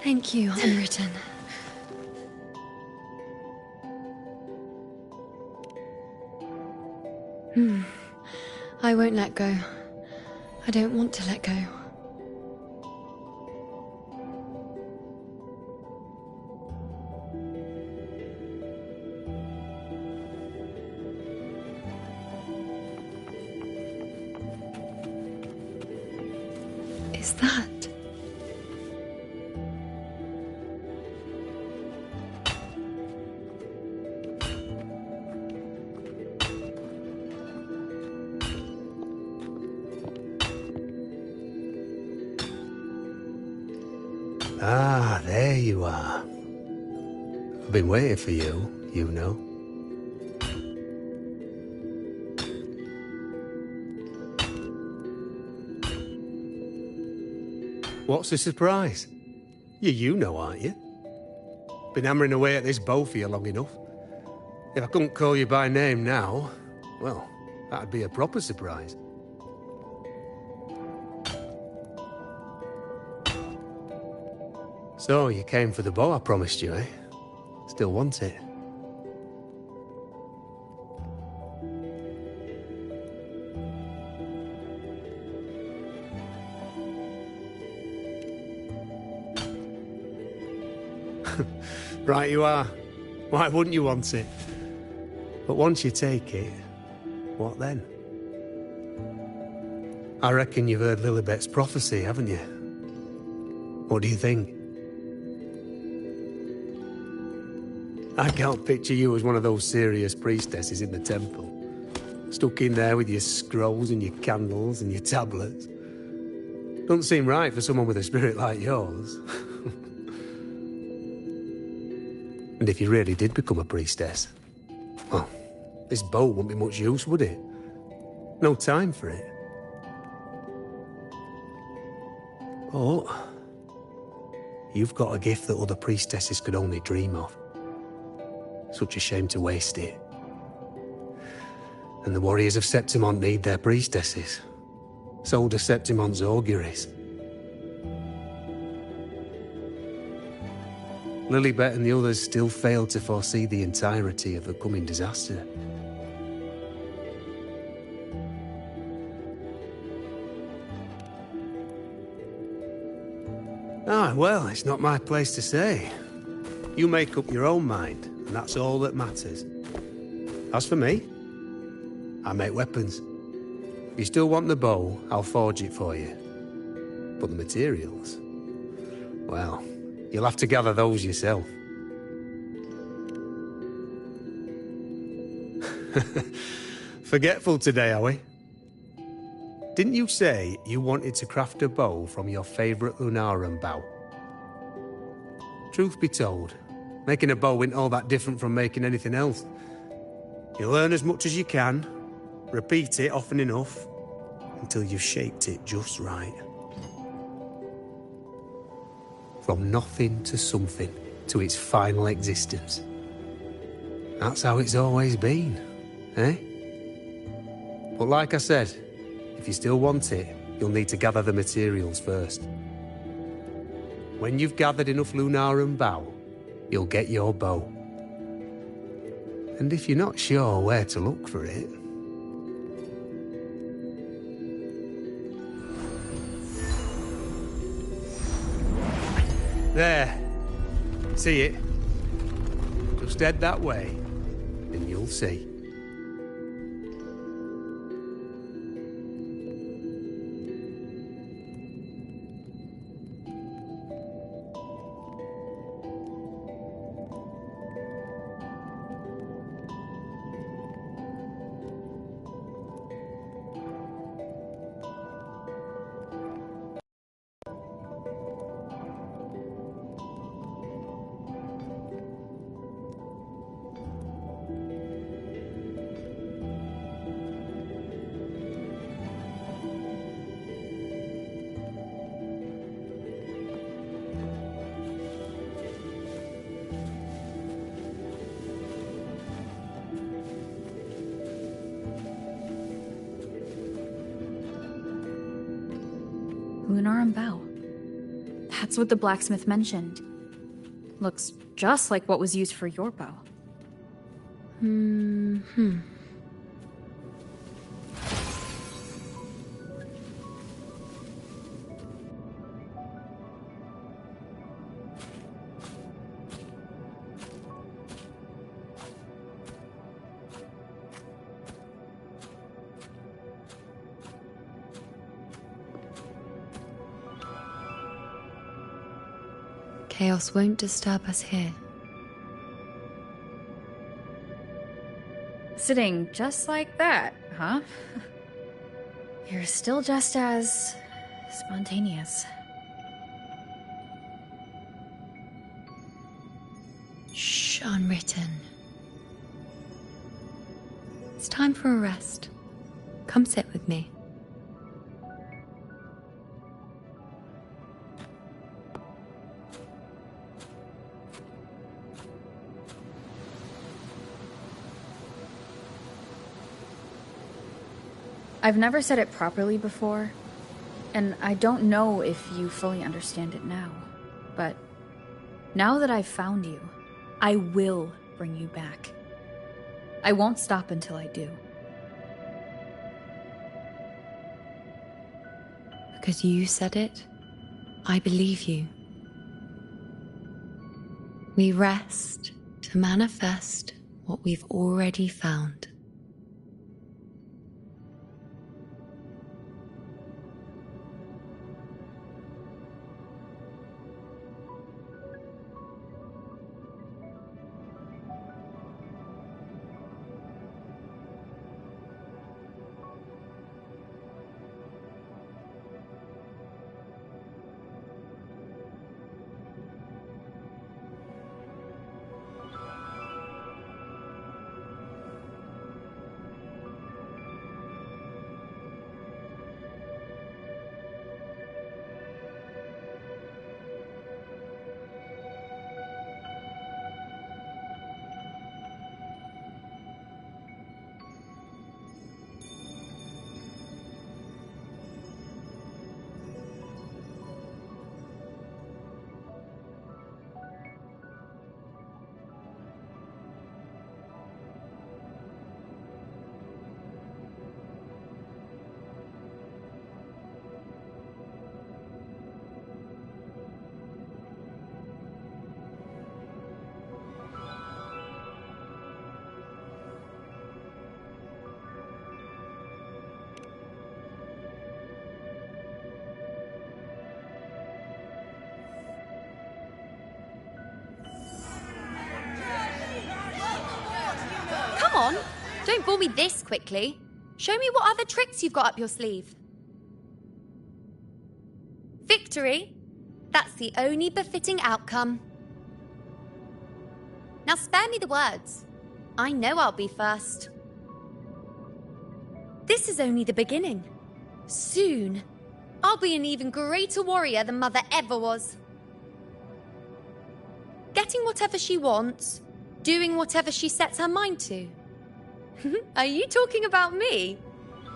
Thank you, Unwritten. I won't let go. I don't want to let go. Is that? Ah, there you are. I've been waiting for you, you know. What's the surprise? You know, aren't you? Been hammering away at this bow for you long enough. If I couldn't call you by name now, well, that'd be a proper surprise. So, you came for the bow I promised you, eh? Still want it? Right you are. Why wouldn't you want it? But once you take it, what then? I reckon you've heard Lilibet's prophecy, haven't you? What do you think? I can't picture you as one of those serious priestesses in the temple. Stuck in there with your scrolls and your candles and your tablets. Doesn't seem right for someone with a spirit like yours. And if you really did become a priestess, well, this bow wouldn't be much use, would it? No time for it. But you've got a gift that other priestesses could only dream of. Such a shame to waste it. And the warriors of Septimont need their priestesses. So do Septimont's auguries. Lilibet and the others still failed to foresee the entirety of the coming disaster. Ah, well, it's not my place to say. You make up your own mind, and that's all that matters. As for me, I make weapons. If you still want the bow, I'll forge it for you. But the materials, well, you'll have to gather those yourself. Forgetful today, are we? Didn't you say you wanted to craft a bow from your favourite Lunarum bow? Truth be told, making a bow isn't all that different from making anything else. You learn as much as you can, repeat it often enough, until you've shaped it just right. From nothing to something, to its final existence. That's how it's always been, eh? But like I said, if you still want it, you'll need to gather the materials first. When you've gathered enough Lunarum bow, you'll get your bow. And if you're not sure where to look for it... There. See it? Just head that way, and you'll see. Lunarum bow. That's what the blacksmith mentioned. Looks just like what was used for your bow. Chaos won't disturb us here. Sitting just like that, huh? You're still just as... spontaneous. Shh, unwritten. It's time for a rest. Come sit with me. I've never said it properly before, and I don't know if you fully understand it now, but now that I've found you, I will bring you back. I won't stop until I do. Because you said it, I believe you. We rest to manifest what we've already found. Come on, don't bore me this quickly. Show me what other tricks you've got up your sleeve. Victory? That's the only befitting outcome. Now spare me the words. I know I'll be first. This is only the beginning. Soon, I'll be an even greater warrior than Mother ever was. Getting whatever she wants, doing whatever she sets her mind to. Are you talking about me?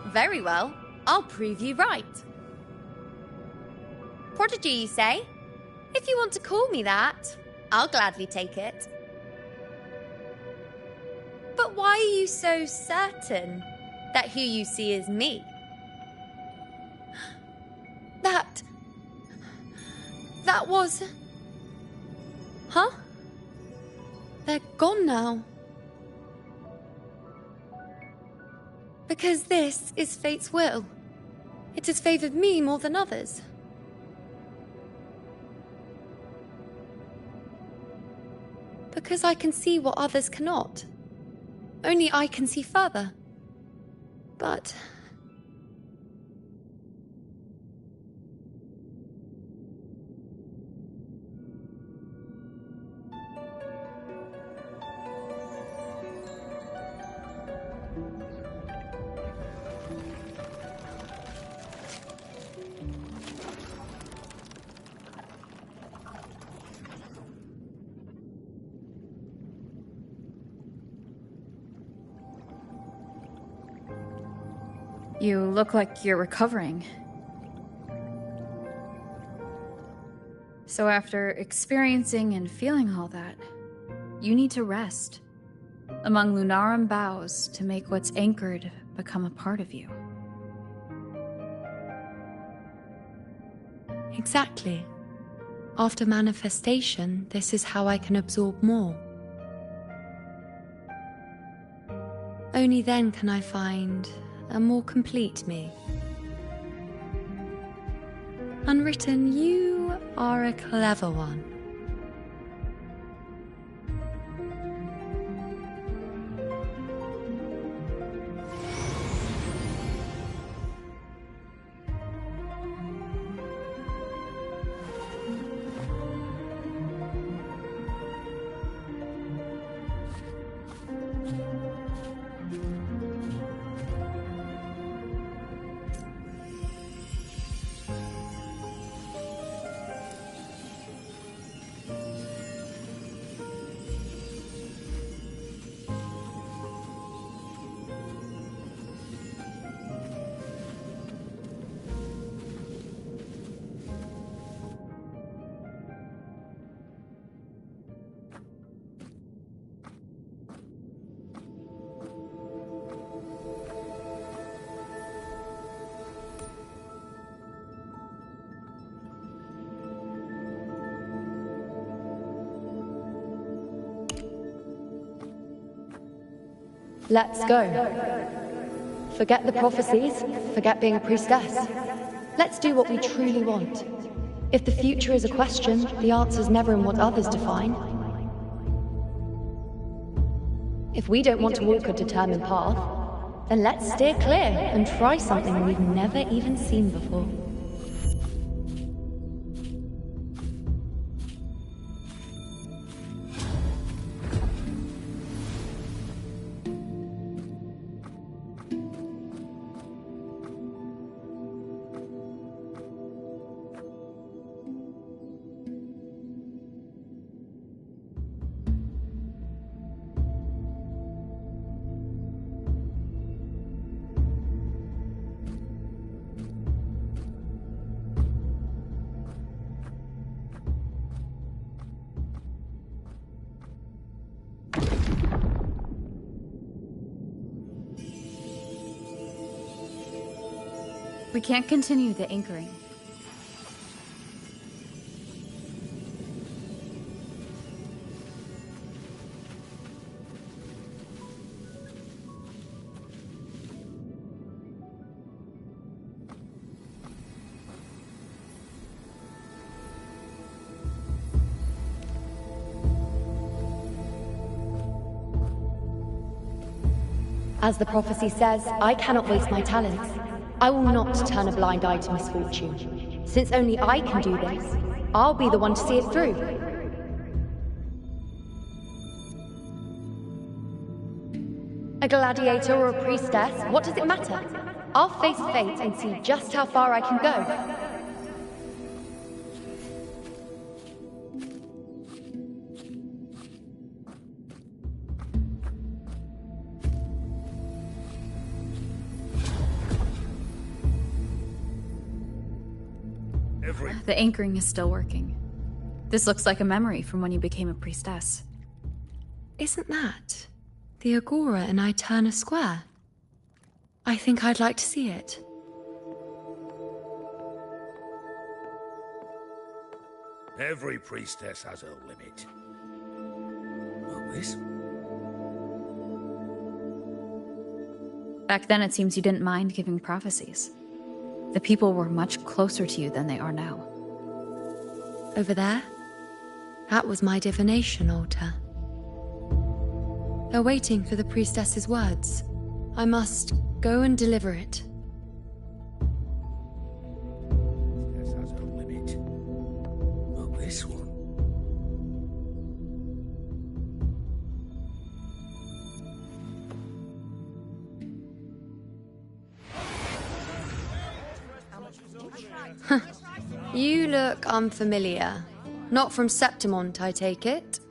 Very well, I'll prove you right. Prodigy, you say? If you want to call me that, I'll gladly take it. But why are you so certain that who you see is me? That was... Huh? They're gone now. Because this is fate's will. It has favored me more than others. Because I can see what others cannot. Only I can see further. But... You look like you're recovering. So after experiencing and feeling all that, you need to rest among Lunarum boughs to make what's anchored become a part of you. Exactly. After manifestation, this is how I can absorb more. Only then can I find a more complete me. Unwritten, you are a clever one. Let's go. Forget the prophecies, forget being a priestess. Let's do what we truly want. If the future is a question, the answer's never in what others define. If we don't want to walk a determined path, then let's steer clear and try something we've never even seen before. We can't continue the anchoring. As the prophecy says, I cannot waste my talents. I will not turn a blind eye to misfortune. Since only I can do this, I'll be the one to see it through. A gladiator or a priestess, what does it matter? I'll face fate and see just how far I can go. The anchoring is still working. This looks like a memory from when you became a priestess. Isn't that the Agora in Eterna Square? I think I'd like to see it. Every priestess has her limit. Not this. Back then, it seems you didn't mind giving prophecies. The people were much closer to you than they are now. Over there? That was my divination altar. They're waiting for the priestess's words. I must go and deliver it. This has a limit. Not this one. You look unfamiliar. Not from Septimont, I take it?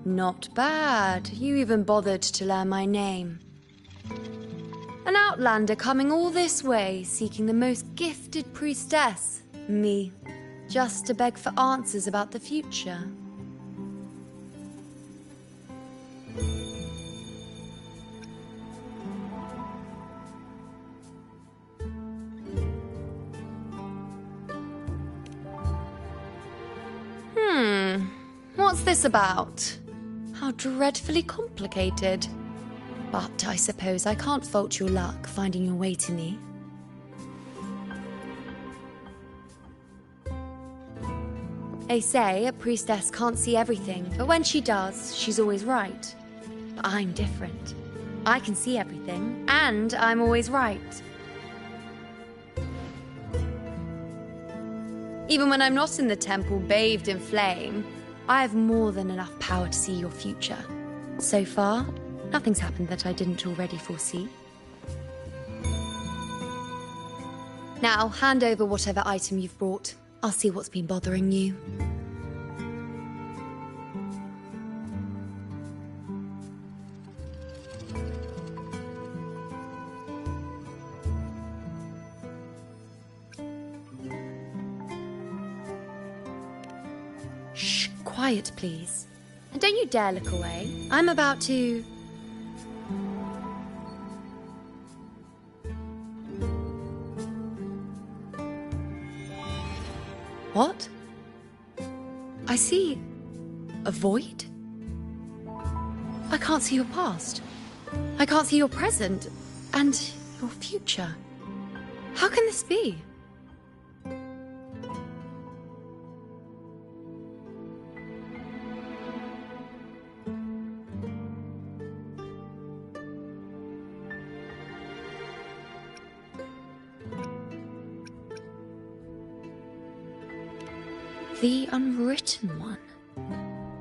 Not bad. You even bothered to learn my name. An outlander coming all this way, seeking the most gifted priestess, me, just to beg for answers about the future. What's this about? How dreadfully complicated. But I suppose I can't fault your luck finding your way to me. They say a priestess can't see everything, but when she does, she's always right. But I'm different. I can see everything, and I'm always right. Even when I'm not in the temple bathed in flame, I have more than enough power to see your future. So far, nothing's happened that I didn't already foresee. Now, hand over whatever item you've brought. I'll see what's been bothering you. Shh, quiet, please. And don't you dare look away. I'm about to... What? I see a void? can't see your past. I can't see your present and your future. How can this be? The Unwritten One.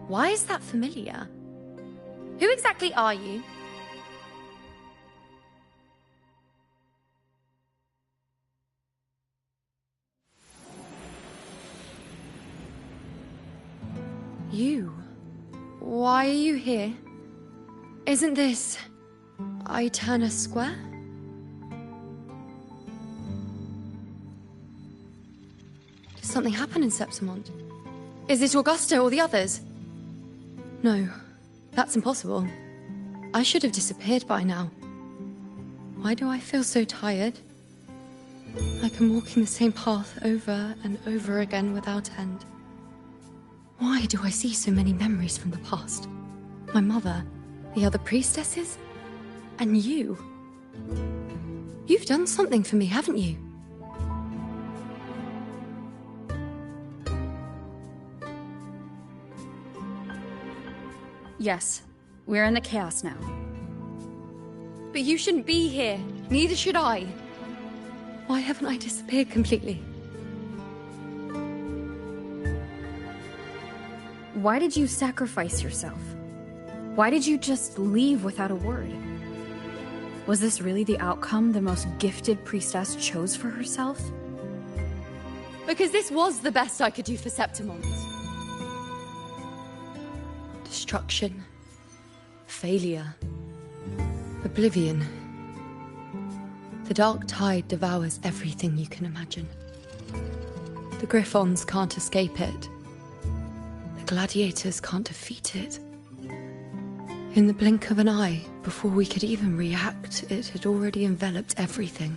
Why is that familiar? Who exactly are you? You? Why are you here? Isn't this Eterna Square? Did something happen in Septimont? Is it Augusta or the others? No, that's impossible. I should have disappeared by now. Why do I feel so tired? Like I'm walking the same path over and over again without end. Why do I see so many memories from the past? My mother, the other priestesses, and you. You've done something for me, haven't you? Yes, we're in the chaos now. But you shouldn't be here. Neither should I. Why haven't I disappeared completely? Why did you sacrifice yourself? Why did you just leave without a word? Was this really the outcome the most gifted priestess chose for herself? Because this was the best I could do for Septimont. Destruction. Failure. Oblivion. The dark tide devours everything you can imagine. The Griffons can't escape it. The gladiators can't defeat it. In the blink of an eye, before we could even react, it had already enveloped everything.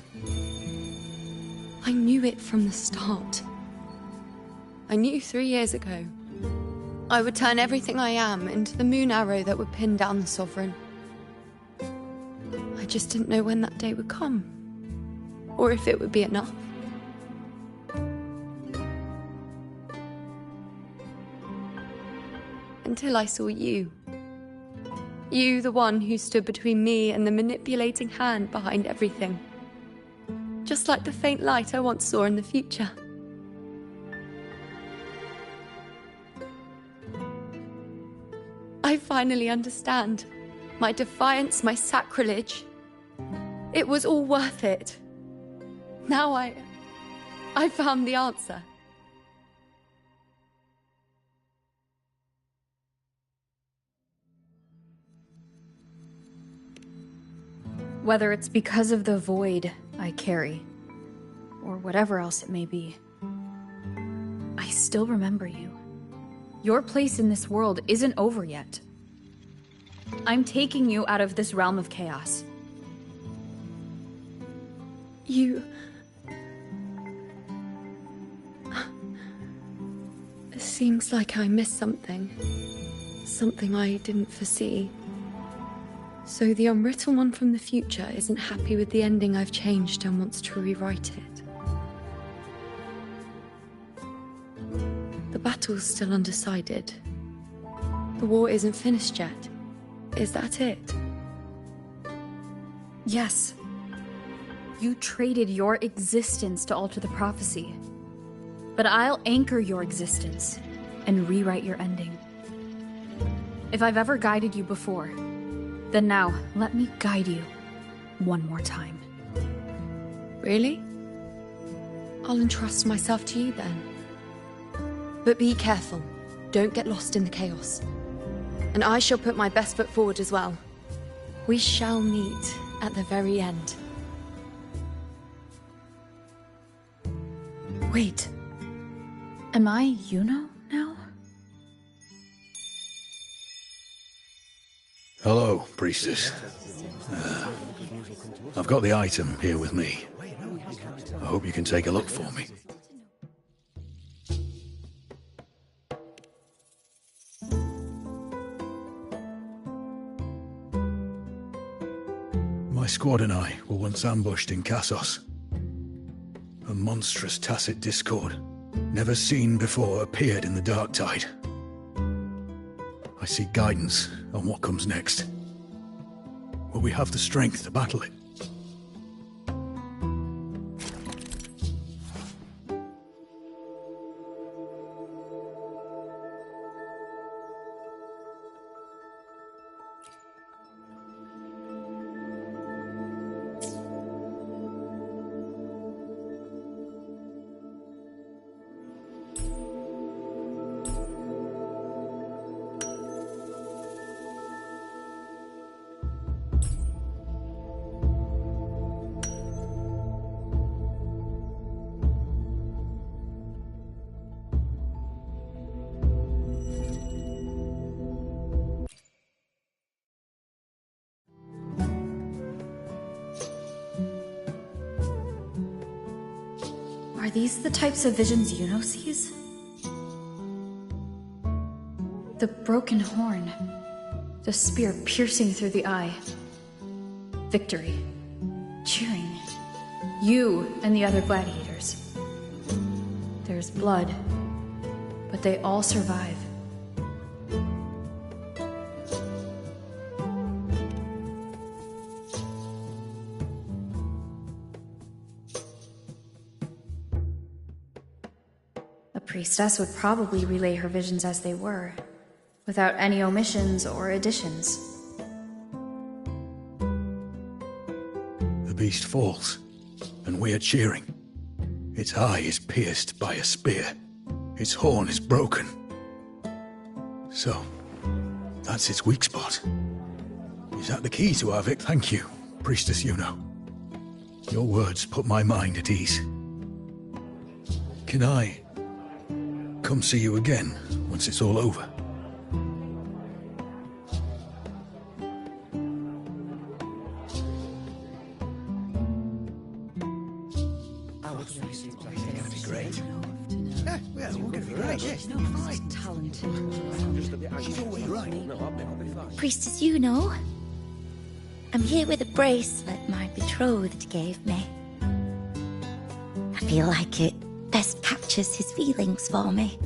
I knew it from the start. I knew 3 years ago I would turn everything I am into the moon arrow that would pin down the Sovereign. I just didn't know when that day would come, or if it would be enough. Until I saw you. You, the one who stood between me and the manipulating hand behind everything. Just like the faint light I once saw in the future. I finally understand. My defiance, my sacrilege. It was all worth it. Now I found the answer. Whether it's because of the void I carry, or whatever else it may be, I still remember you. Your place in this world isn't over yet. I'm taking you out of this realm of chaos. You... It seems like I missed something. Something I didn't foresee. So the Unwritten One from the future isn't happy with the ending I've changed and wants to rewrite it. The battle's still undecided. The war isn't finished yet. Is that it? Yes. You traded your existence to alter the prophecy. But I'll anchor your existence and rewrite your ending. If I've ever guided you before, then now let me guide you one more time. Really? I'll entrust myself to you then. But be careful. Don't get lost in the chaos. And I shall put my best foot forward as well. We shall meet at the very end. Wait. Am I Yuno now? Hello, priestess. I've got the item here with me. I hope you can take a look for me. My squad and I were once ambushed in Kassos. A monstrous tacit discord, never seen before, appeared in the dark tide. I seek guidance on what comes next. Will we have the strength to battle it? Are these the types of visions Yuno sees? The broken horn. The spear piercing through the eye. Victory. Cheering. You and the other gladiators. There's blood, but they all survive. A priestess would probably relay her visions as they were, without any omissions or additions. The beast falls, and we are cheering. Its eye is pierced by a spear. Its horn is broken. So, that's its weak spot. Is that the key to our victory? Thank you, Priestess Yuno. Your words put my mind at ease. Can I come see you again once it's all over? Priestess Yuno, I'm here with a bracelet my betrothed gave me. I feel like it best captures his feelings for me.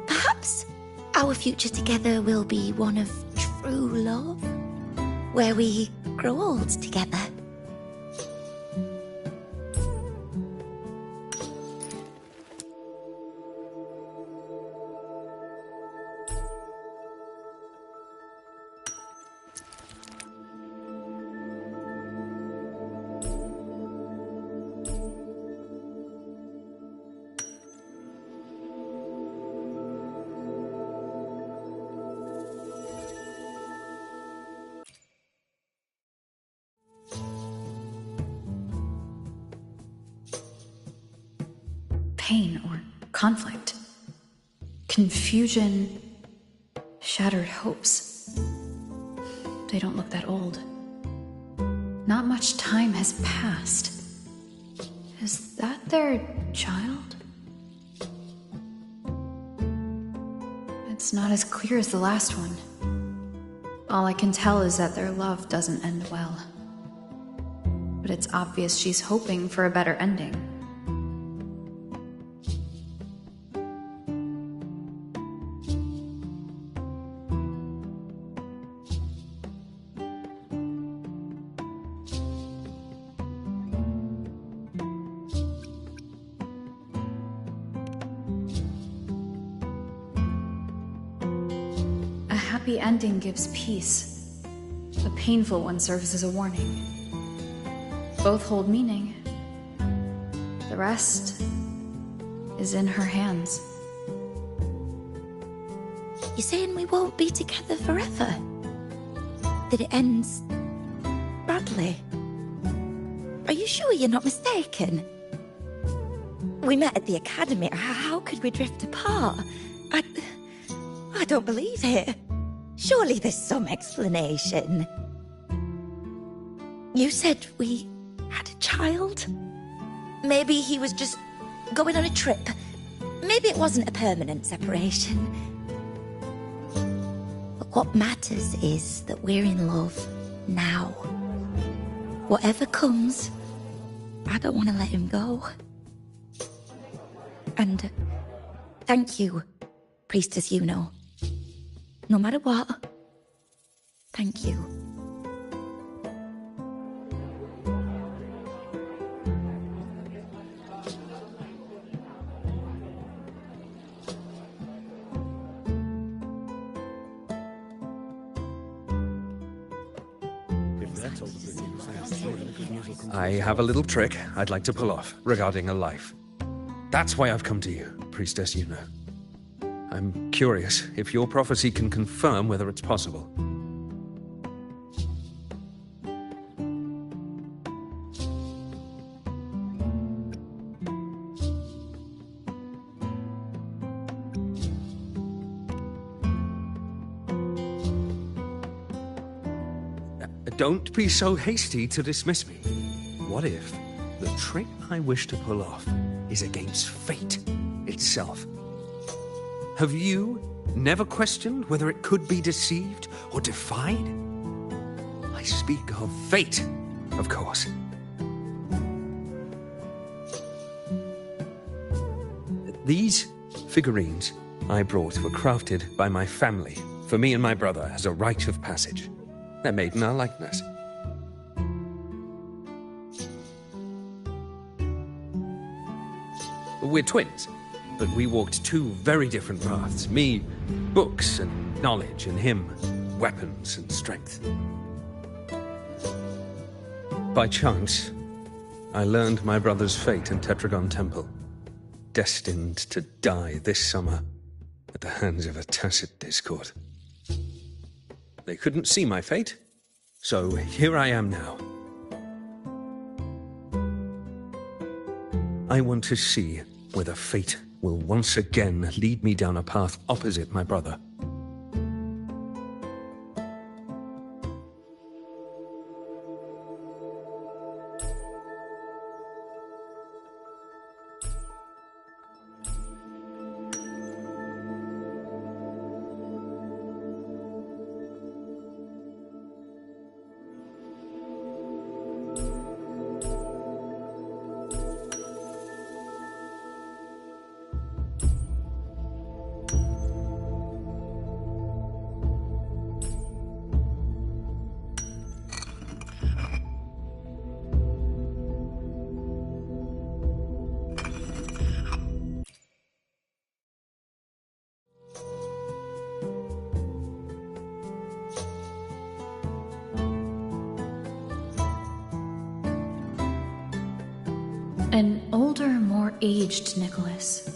Perhaps our future together will be one of true love, where we grow old together. Pain or conflict, confusion, shattered hopes. They don't look that old. Not much time has passed. Is that their child? It's not as clear as the last one. All I can tell is that their love doesn't end well. But it's obvious she's hoping for a better ending. A happy ending gives peace. A painful one serves as a warning. Both hold meaning. The rest is in her hands. You're saying we won't be together forever? That it ends badly? Are you sure you're not mistaken? We met at the academy. How could we drift apart? I don't believe it. Surely there's some explanation. You said we had a child? Maybe he was just going on a trip. Maybe it wasn't a permanent separation. But what matters is that we're in love now. Whatever comes, I don't want to let him go. And thank you, Priestess Yuno. No matter what, thank you. I have a little trick I'd like to pull off regarding a life. That's why I've come to you, Priestess Yuno. I'm curious if your prophecy can confirm whether it's possible. Don't be so hasty to dismiss me. What if the trick I wish to pull off is against fate itself? Have you never questioned whether it could be deceived or defied? I speak of fate, of course. These figurines I brought were crafted by my family for me and my brother as a rite of passage. They're made in our likeness. We're twins, but we walked two very different paths. Me, books and knowledge, and him, weapons and strength. By chance, I learned my brother's fate in Tetragon Temple, destined to die this summer at the hands of a tacit discord. They couldn't see my fate, so here I am now. I want to see whether fate will once again lead me down a path opposite my brother. An older, more aged Nicholas.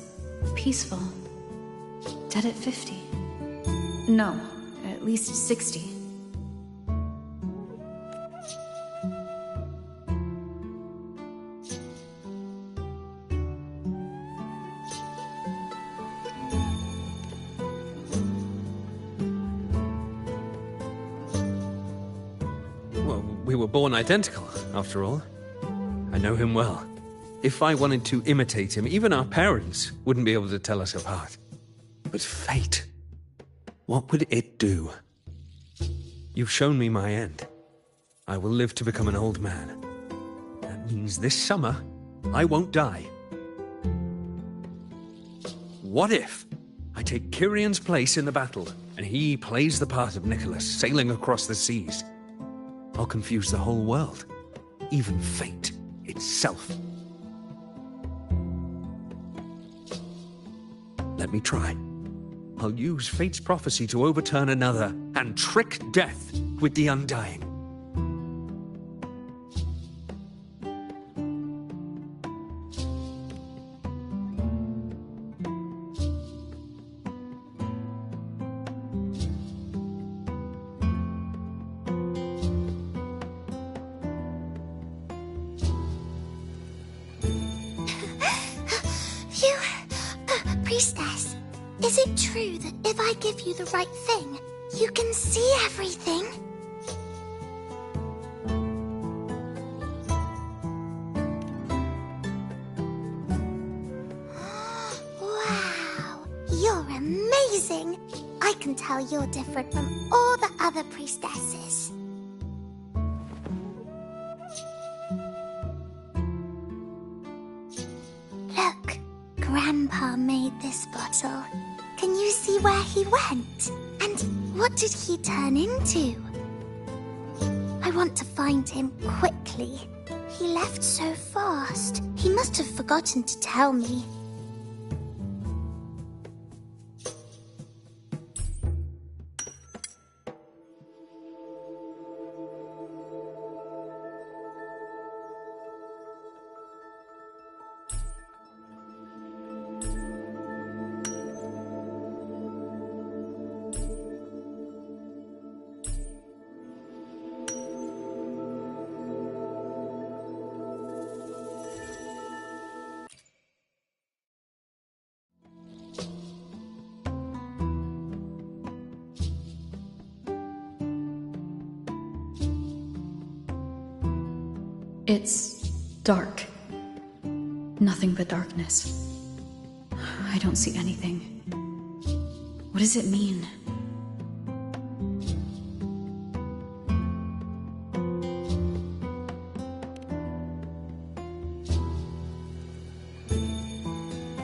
Peaceful. Dead at 50. No, at least 60. Well, we were born identical, after all. I know him well. If I wanted to imitate him, even our parents wouldn't be able to tell us apart. But fate, what would it do? You've shown me my end. I will live to become an old man. That means this summer, I won't die. What if I take Kyrion's place in the battle, and he plays the part of Nicholas, sailing across the seas? I'll confuse the whole world, even fate itself. Let me try. I'll use fate's prophecy to overturn another and trick death with the undying. Priestess, is it true that if I give you the right thing, you can see everything? Wow, you're amazing! I can tell you're different from all the other priestesses. Grandpa made this bottle. Can you see where he went? And what did he turn into? I want to find him quickly. He left so fast. He must have forgotten to tell me. It's dark. Nothing but darkness. I don't see anything. What does it mean?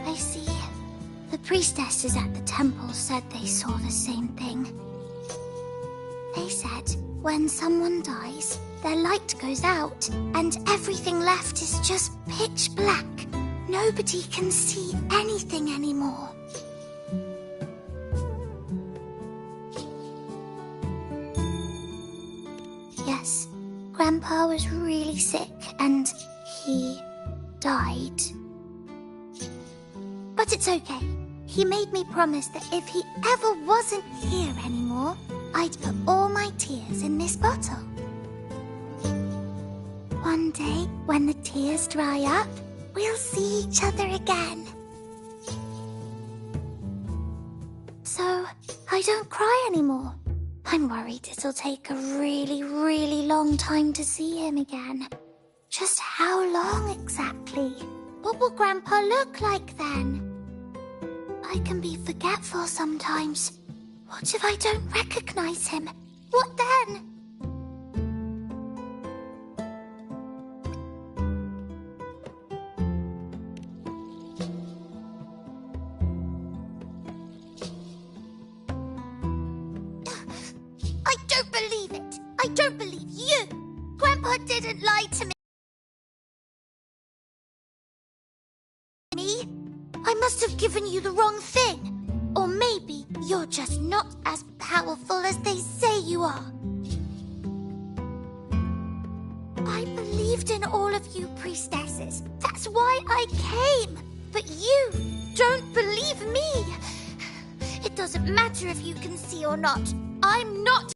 I see. The priestesses at the temple said they saw the same thing. They said when someone dies, their light goes out, and everything left is just pitch black. Nobody can see anything anymore. Yes, Grandpa was really sick, and he died. But it's okay. He made me promise that if he ever wasn't here anymore, I'd put all my tears in this bottle. One day, when the tears dry up, we'll see each other again. So, I don't cry anymore. I'm worried it'll take a really, really long time to see him again. Just how long exactly? What will Grandpa look like then? I can be forgetful sometimes. What if I don't recognize him? What then? I don't believe it. I don't believe you. Grandpa didn't lie to me. I must have given you the wrong thing. Or maybe you're just not as powerful as they say you are. I believed in all of you priestesses. That's why I came. But you don't believe me. It doesn't matter if you can see or not. I'm not.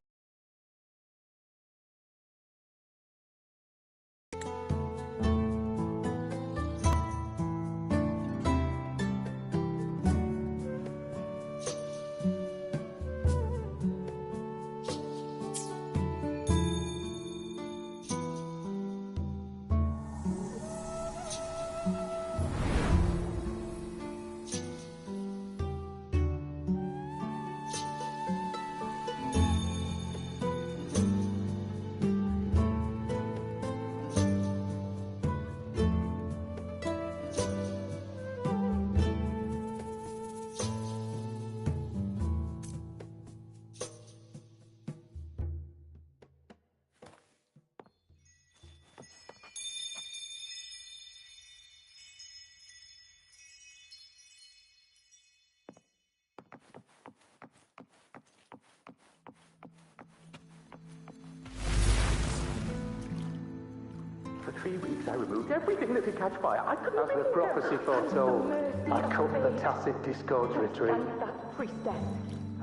For 3 weeks I removed everything that could catch fire. I couldn't. As the prophecy foretold, I cut the tacit discord's retreat. And that priestess.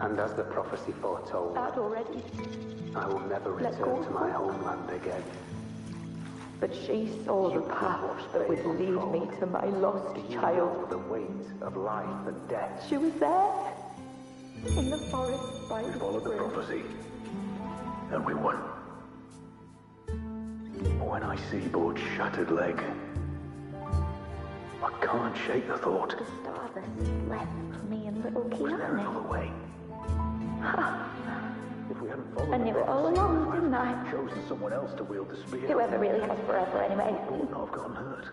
And as the prophecy foretold, That already. I will never return to my homeland again. But she saw the path that would lead me to my lost child. The weight of life and death. She was there. In the forest by We the followed the spring. prophecy, and we won. But when I see Board's shattered leg, I can't shake the thought. The stardust left me and little Was there Kiana. another way? If we hadn't followed I knew the it all prophecy, along, didn't I? I'd chosen someone else to wield the spear. Whoever really has forever anyway. I wouldn't have gotten hurt.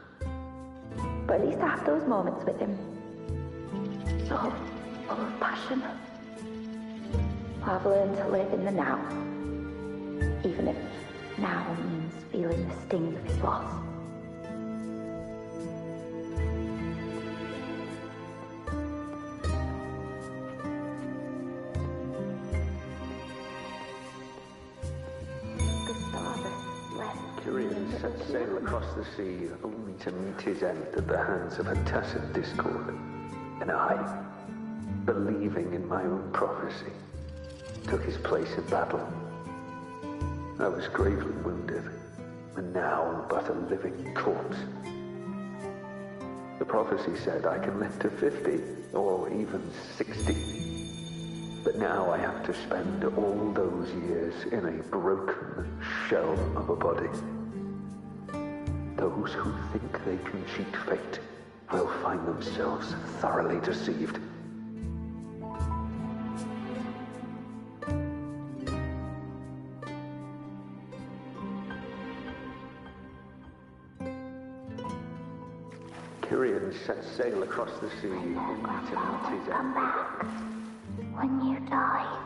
But at least I have those moments with him. So full of passion. I've learned to live in the now, even if now means feeling the sting of his loss. Tyrion set sail across the sea, only to meet his end at the hands of a tacit discord. And I, believing in my own prophecy, took his place in battle. I was gravely wounded, and now am but a living corpse. The prophecy said I can live to 50, or even 60. But now I have to spend all those years in a broken shell of a body. Those who think they can cheat fate will find themselves thoroughly deceived. Tyrion set sail across the sea only to meet his end. When you die,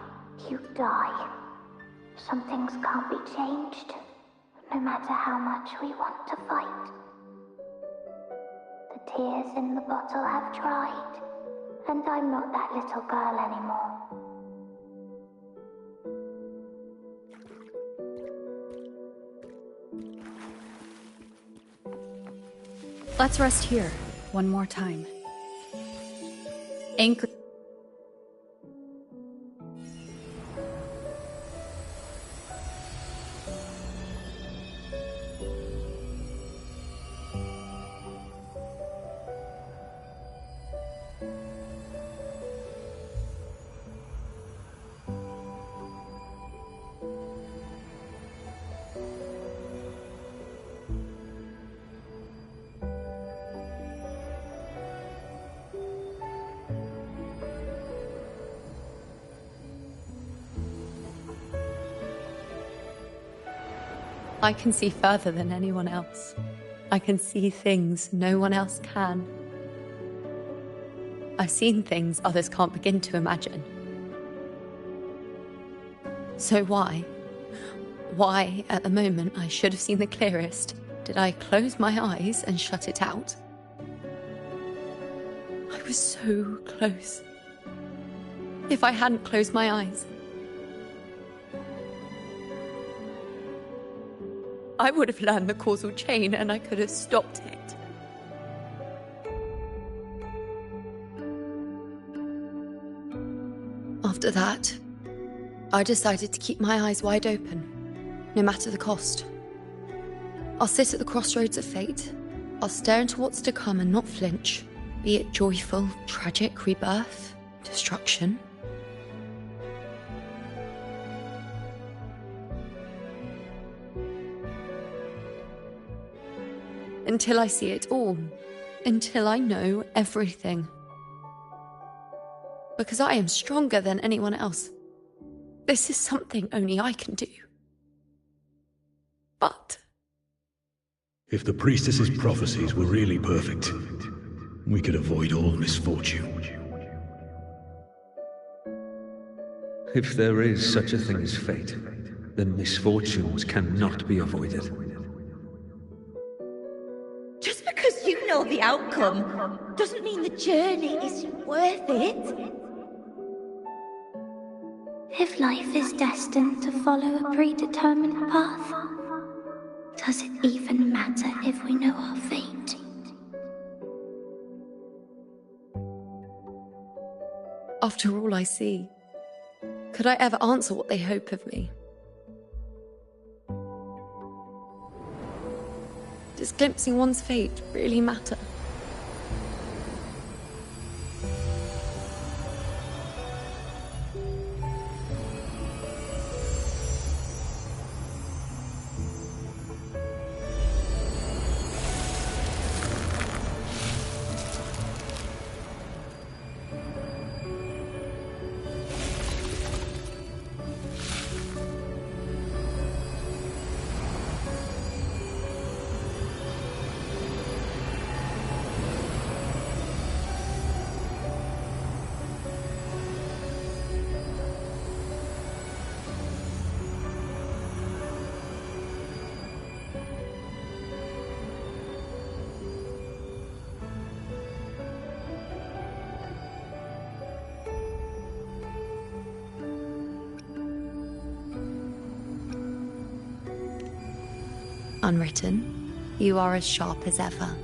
you die. Some things can't be changed, no matter how much we want to fight. The tears in the bottle have dried, and I'm not that little girl anymore. Let's rest here, one more time. Anchor. I can see further than anyone else. I can see things no one else can. I've seen things others can't begin to imagine. So why, at the moment I should have seen the clearest, did I close my eyes and shut it out? I was so close. If I hadn't closed my eyes, I would have learned the causal chain and I could have stopped it. After that, I decided to keep my eyes wide open, no matter the cost. I'll sit at the crossroads of fate. I'll stare into what's to come and not flinch, be it joyful, tragic rebirth, destruction. Until I see it all. Until I know everything. Because I am stronger than anyone else. This is something only I can do. But if the priestess's prophecies were really perfect, we could avoid all misfortune. If there is such a thing as fate, then misfortunes cannot be avoided. Just because you know the outcome doesn't mean the journey isn't worth it. If life is destined to follow a predetermined path, does it even matter if we know our fate? after all I see, could I ever answer what they hope of me? Does glimpsing one's fate really matter? Unwritten, you are as sharp as ever.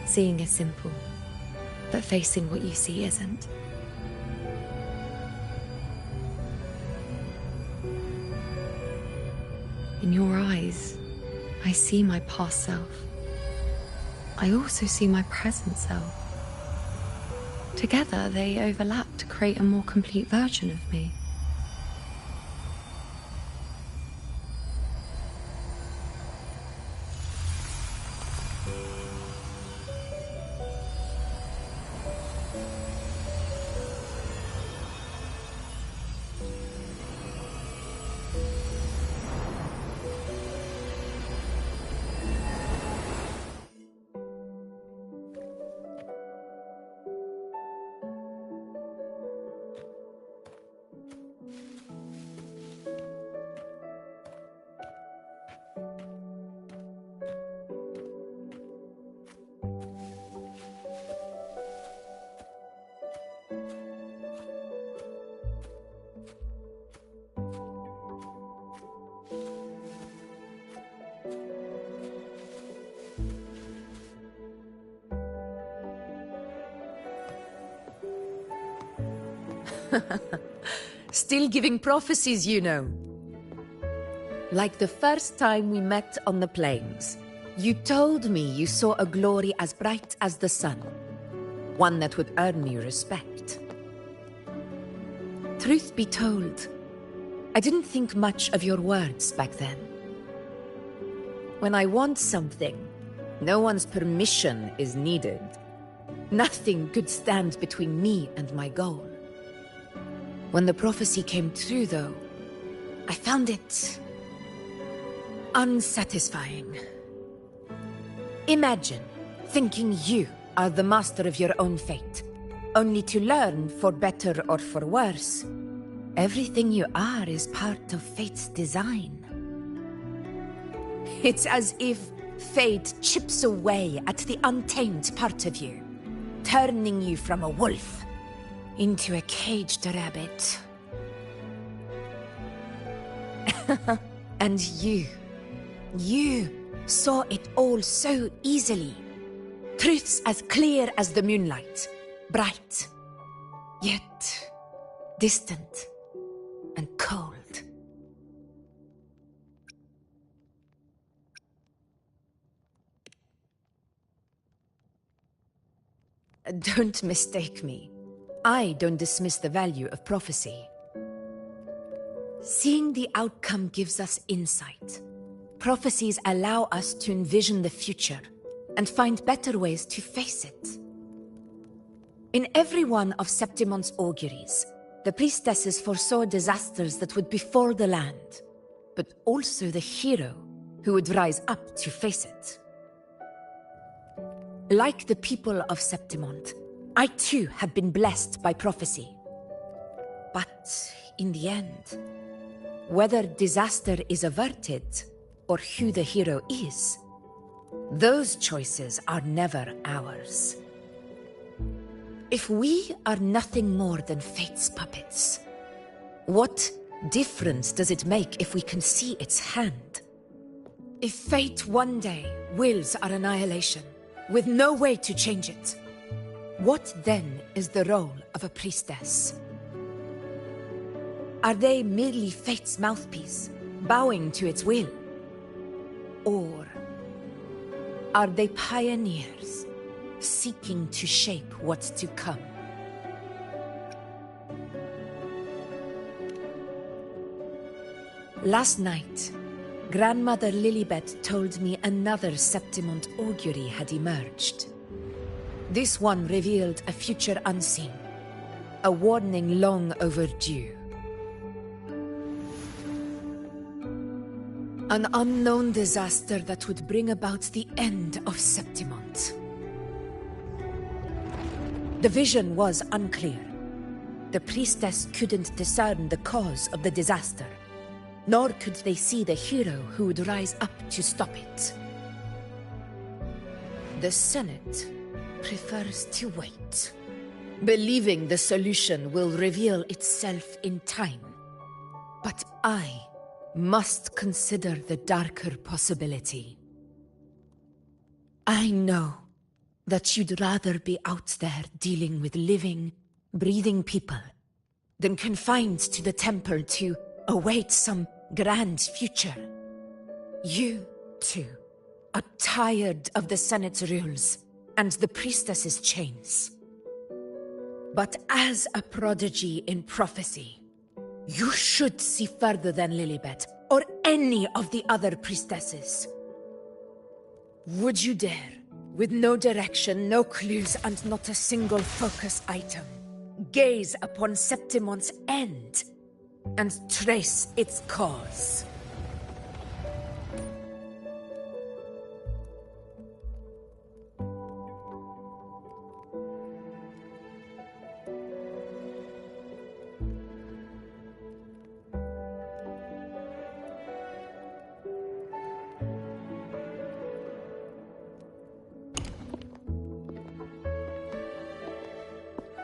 Seeing is simple, but facing what you see isn't. In your eyes, I see my past self. I also see my present self. Together, they overlap to create a more complete version of me. Still giving prophecies, you know. Like the first time we met on the plains, you told me you saw a glory as bright as the sun, one that would earn me respect. Truth be told, I didn't think much of your words back then. When I want something, no one's permission is needed. Nothing could stand between me and my goal. When the prophecy came true, though, I found it unsatisfying. Imagine thinking you are the master of your own fate, only to learn, for better or for worse, everything you are is part of fate's design. It's as if fate chips away at the untamed part of you, turning you from a wolf into a caged rabbit. And you saw it all so easily. Truths as clear as the moonlight, bright, yet distant and cold. Don't mistake me. I don't dismiss the value of prophecy. Seeing the outcome gives us insight. Prophecies allow us to envision the future and find better ways to face it. In every one of Septimon's auguries, the priestesses foresaw disasters that would befall the land, but also the hero who would rise up to face it. Like the people of Septimont, I too have been blessed by prophecy. But in the end, whether disaster is averted or who the hero is, those choices are never ours. If we are nothing more than fate's puppets, what difference does it make if we can see its hand? If fate one day wills our annihilation, with no way to change it, what then is the role of a priestess? Are they merely fate's mouthpiece, bowing to its will? Or are they pioneers, seeking to shape what's to come? Last night, Grandmother Lilibet told me another Septimont augury had emerged. This one revealed a future unseen, a warning long overdue. An unknown disaster that would bring about the end of Septimont. The vision was unclear. The priestess couldn't discern the cause of the disaster, nor could they see the hero who would rise up to stop it. The Senate prefers to wait. believing the solution will reveal itself in time. But I must consider the darker possibility. I know that you'd rather be out there dealing with living, breathing people than confined to the temple to await some grand future. You, too, are tired of the Senate's rules and the priestess's chains. But as a prodigy in prophecy, you should see further than Lilibet or any of the other priestesses. Would you dare, with no direction, no clues, and not a single focus item, gaze upon Septimon's end and trace its cause?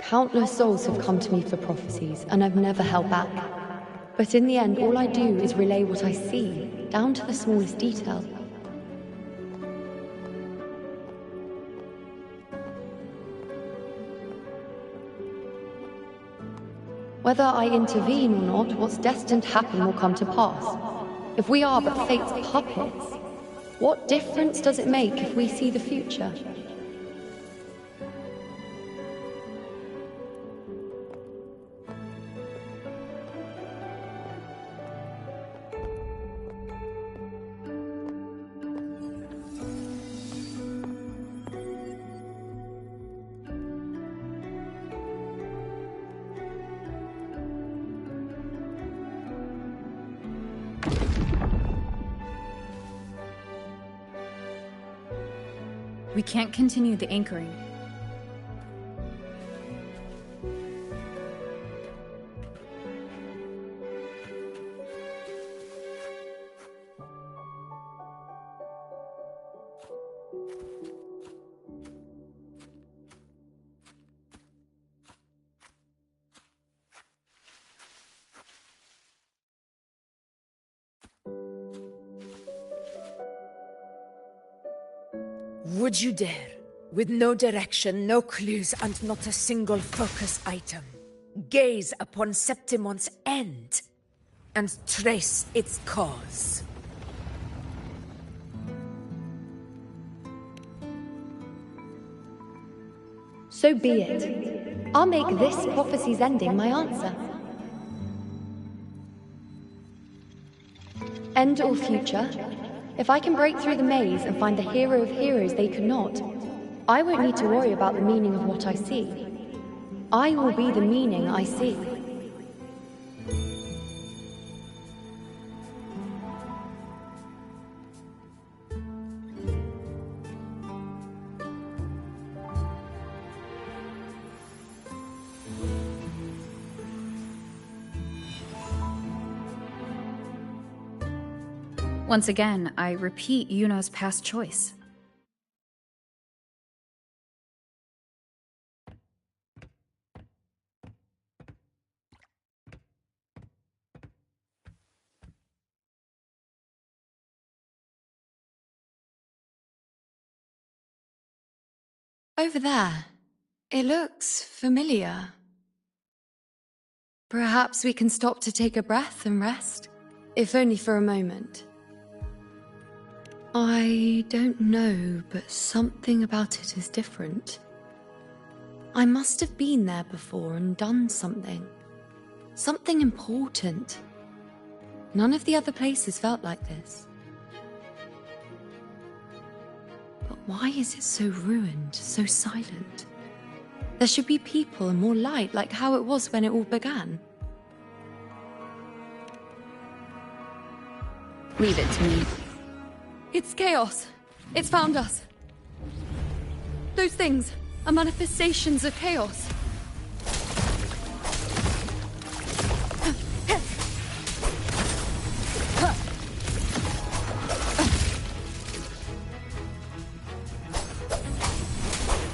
Countless souls have come to me for prophecies, and I've never held back. But in the end, all I do is relay what I see, down to the smallest detail. Whether I intervene or not, what's destined to happen will come to pass. If we are but fate's puppets, what difference does it make if we see the future? We can't continue the anchoring. Would you dare, with no direction, no clues, and not a single focus item, gaze upon Septimon's end and trace its cause? So be it. I'll make this prophecy's ending my answer. End or future, if I can break through the maze and find the hero of heroes they could not, I won't need to worry about the meaning of what I see. I will be the meaning I see. Once again, I repeat Yuno's past choice. Over there. It looks familiar. Perhaps we can stop to take a breath and rest, if only for a moment. I don't know, but something about it is different. I must have been there before and done something. Something important. None of the other places felt like this. But why is it so ruined, so silent? There should be people and more light, like how it was when it all began. Leave it to me. It's chaos. It's found us. Those things are manifestations of chaos.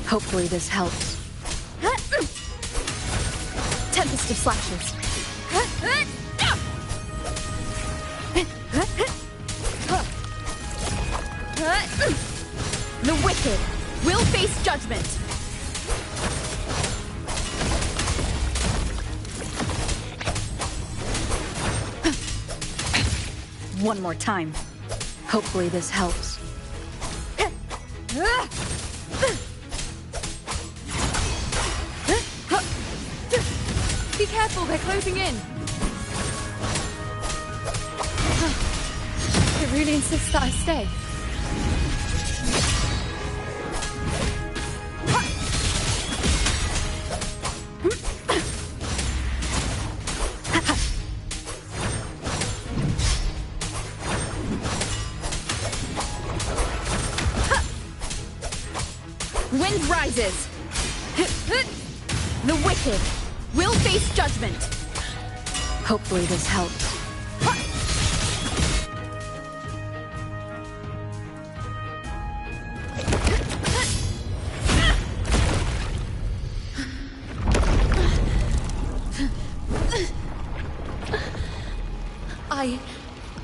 Hopefully this helps. Blast of Slashes. The wicked will face judgment. One more time. Hopefully this helps. Be careful, they're closing in. It really insists that I stay. Wind rises. The wicked will face judgment. Hopefully this helps.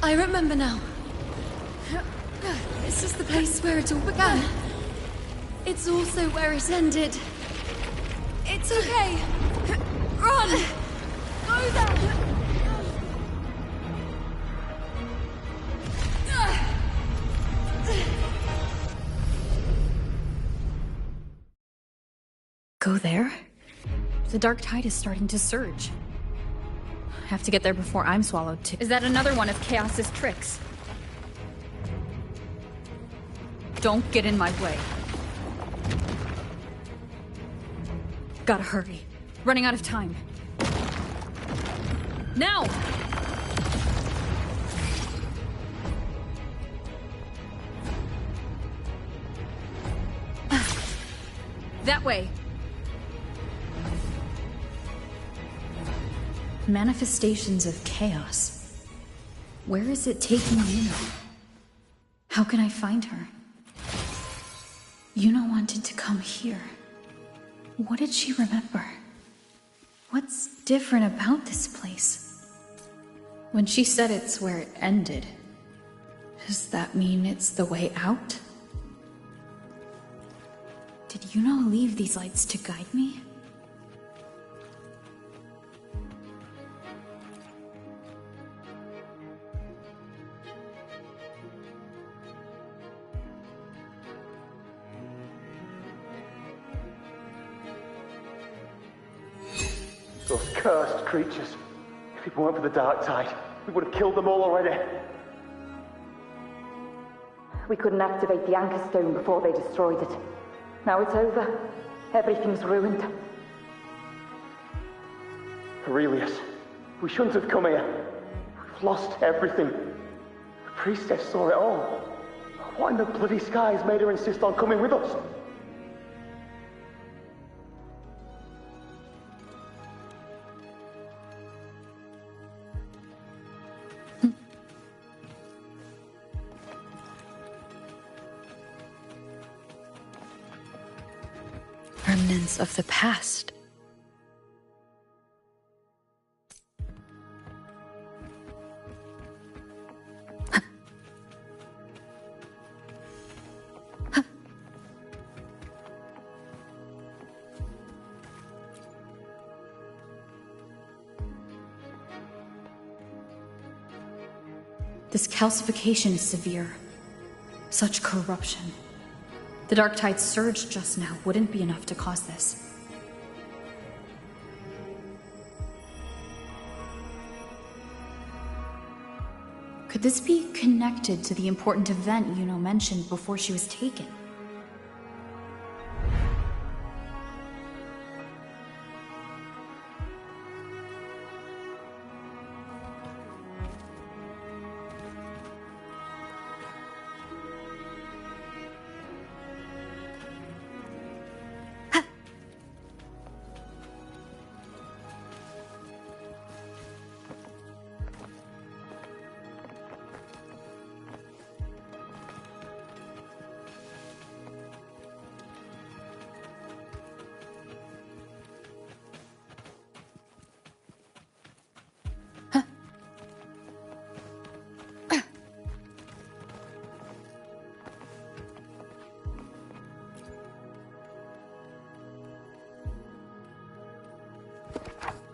I remember now. This is the place where it all began. It's also where it ended. It's okay. Run! Go there! Go there? The dark tide is starting to surge. I have to get there before I'm swallowed too. Is that another one of Chaos's tricks? Don't get in my way. Gotta hurry. Running out of time. Now! That way. Manifestations of chaos. Where is it taking Yuno? How can I find her? Yuno wanted to come here. What did she remember? What's different about this place? When she said it's where it ended, does that mean it's the way out? Did Yuno leave these lights to guide me? Those cursed creatures. If it weren't for the dark tide, we would have killed them all already. We couldn't activate the anchor stone before they destroyed it. Now it's over. Everything's ruined. Aurelius, we shouldn't have come here. We've lost everything. The priestess saw it all. What in the bloody skies made her insist on coming with us? Remnants of the past. This calcification is severe. Such corruption. The dark tide surge just now wouldn't be enough to cause this. Could this be connected to the important event Yuno mentioned before she was taken?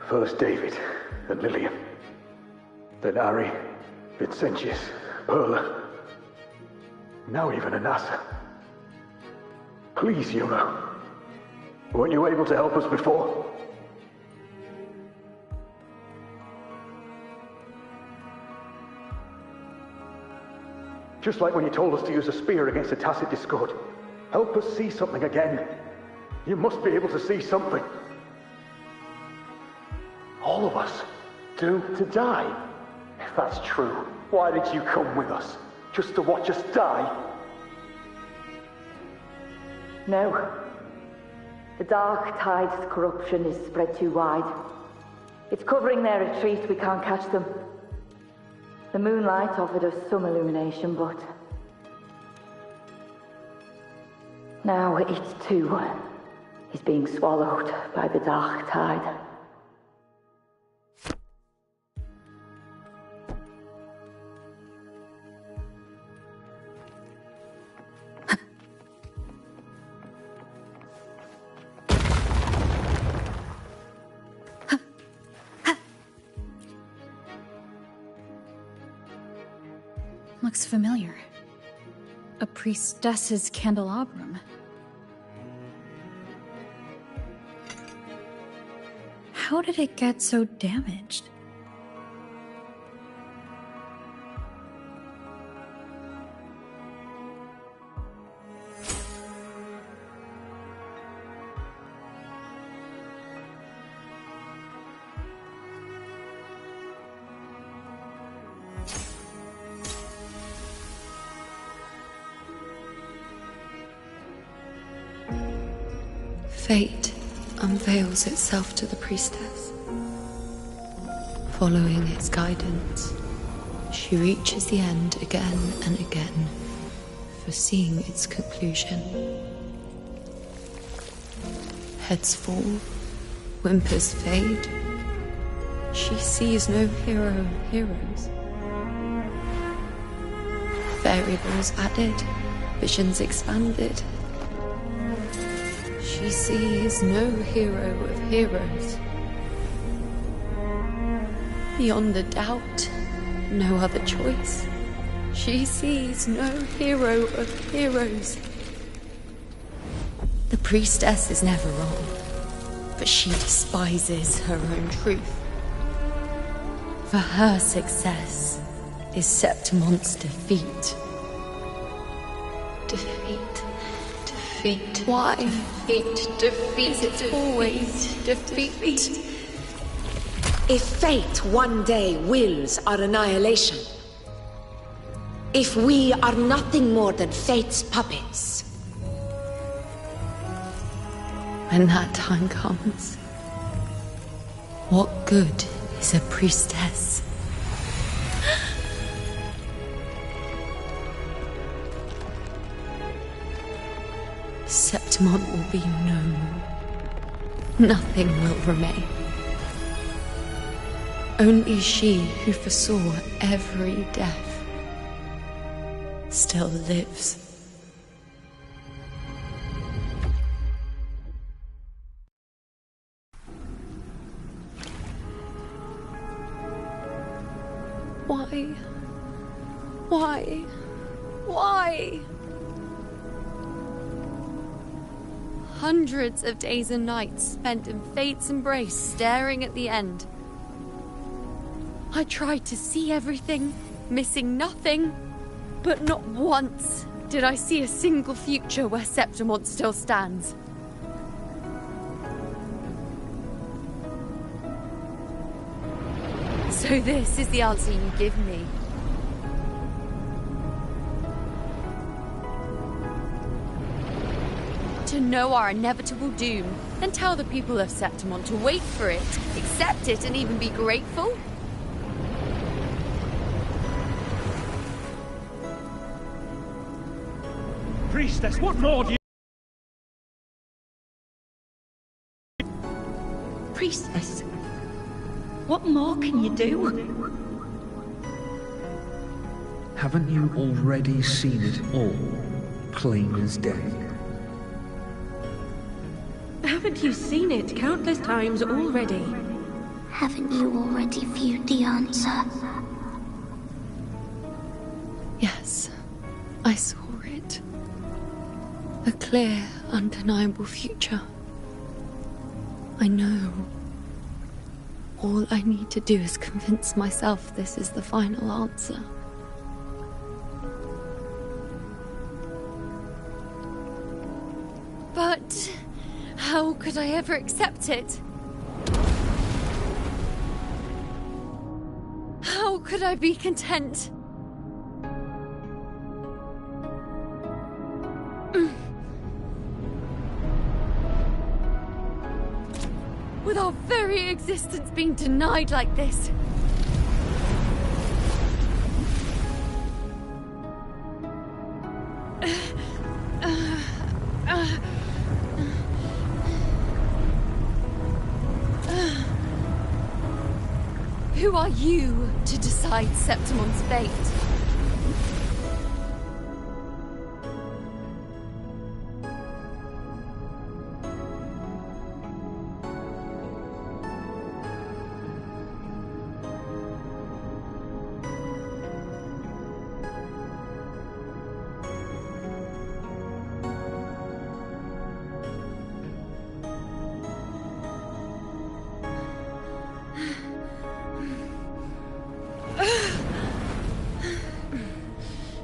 First David and Lillian. Then Harry, Vincentius, Perla. Now even Anassa. Please, Yuno. Weren't you able to help us before? Just like when you told us to use a spear against the Tacit Discord. Help us see something again. You must be able to see something. All of us. To die? If that's true, why did you come with us? Just to watch us die? No. The Dark Tide's corruption is spread too wide. It's covering their retreat, we can't catch them. The moonlight offered us some illumination, but... now it too is being swallowed by the Dark Tide. Looks familiar. A priestess's candelabrum. How did it get so damaged? Fate unveils itself to the priestess. Following its guidance, she reaches the end again and again, foreseeing its conclusion. Heads fall, whimpers fade. She sees no hero of heroes. Variables added, visions expanded. She sees no hero of heroes. Beyond a doubt, no other choice. She sees no hero of heroes. The priestess is never wrong, but she despises her own truth. For her success is Septimon's defeat. Defeat. Defeat. Why? Defeat. Defeat. It's always defeat. If fate one day wills our annihilation, if we are nothing more than fate's puppets, when that time comes, what good is a priestess? Septimon will be no more. Nothing will remain. Only she who foresaw every death still lives. Why? Why? Why? Hundreds of days and nights spent in fate's embrace, staring at the end. I tried to see everything, missing nothing, but not once did I see a single future where Septimon still stands. So this is the answer you give me. To know our inevitable doom, and tell the people of Septimon to wait for it, accept it, and even be grateful? Priestess, what more do you... Priestess, what more can you do? Haven't you already seen it all, plain as day? Haven't you seen it countless times already? Haven't you already viewed the answer? Yes, I saw it. A clear, undeniable future. I know. All I need to do is convince myself this is the final answer. But how could I ever accept it? How could I be content? With our very existence being denied like this. Who are you to decide Septimon's fate?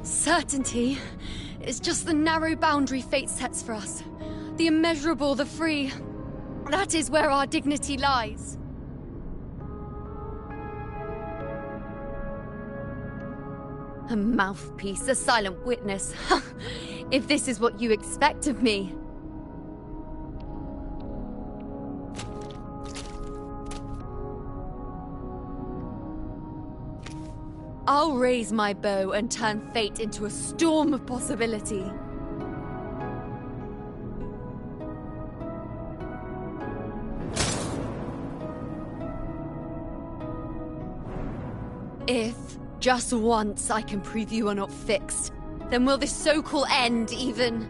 Certainty is just the narrow boundary fate sets for us. The immeasurable, the free. That is where our dignity lies. A mouthpiece, a silent witness. If this is what you expect of me. I'll raise my bow and turn fate into a storm of possibility. If, just once, I can prove you are not fixed, then will this so-called end even...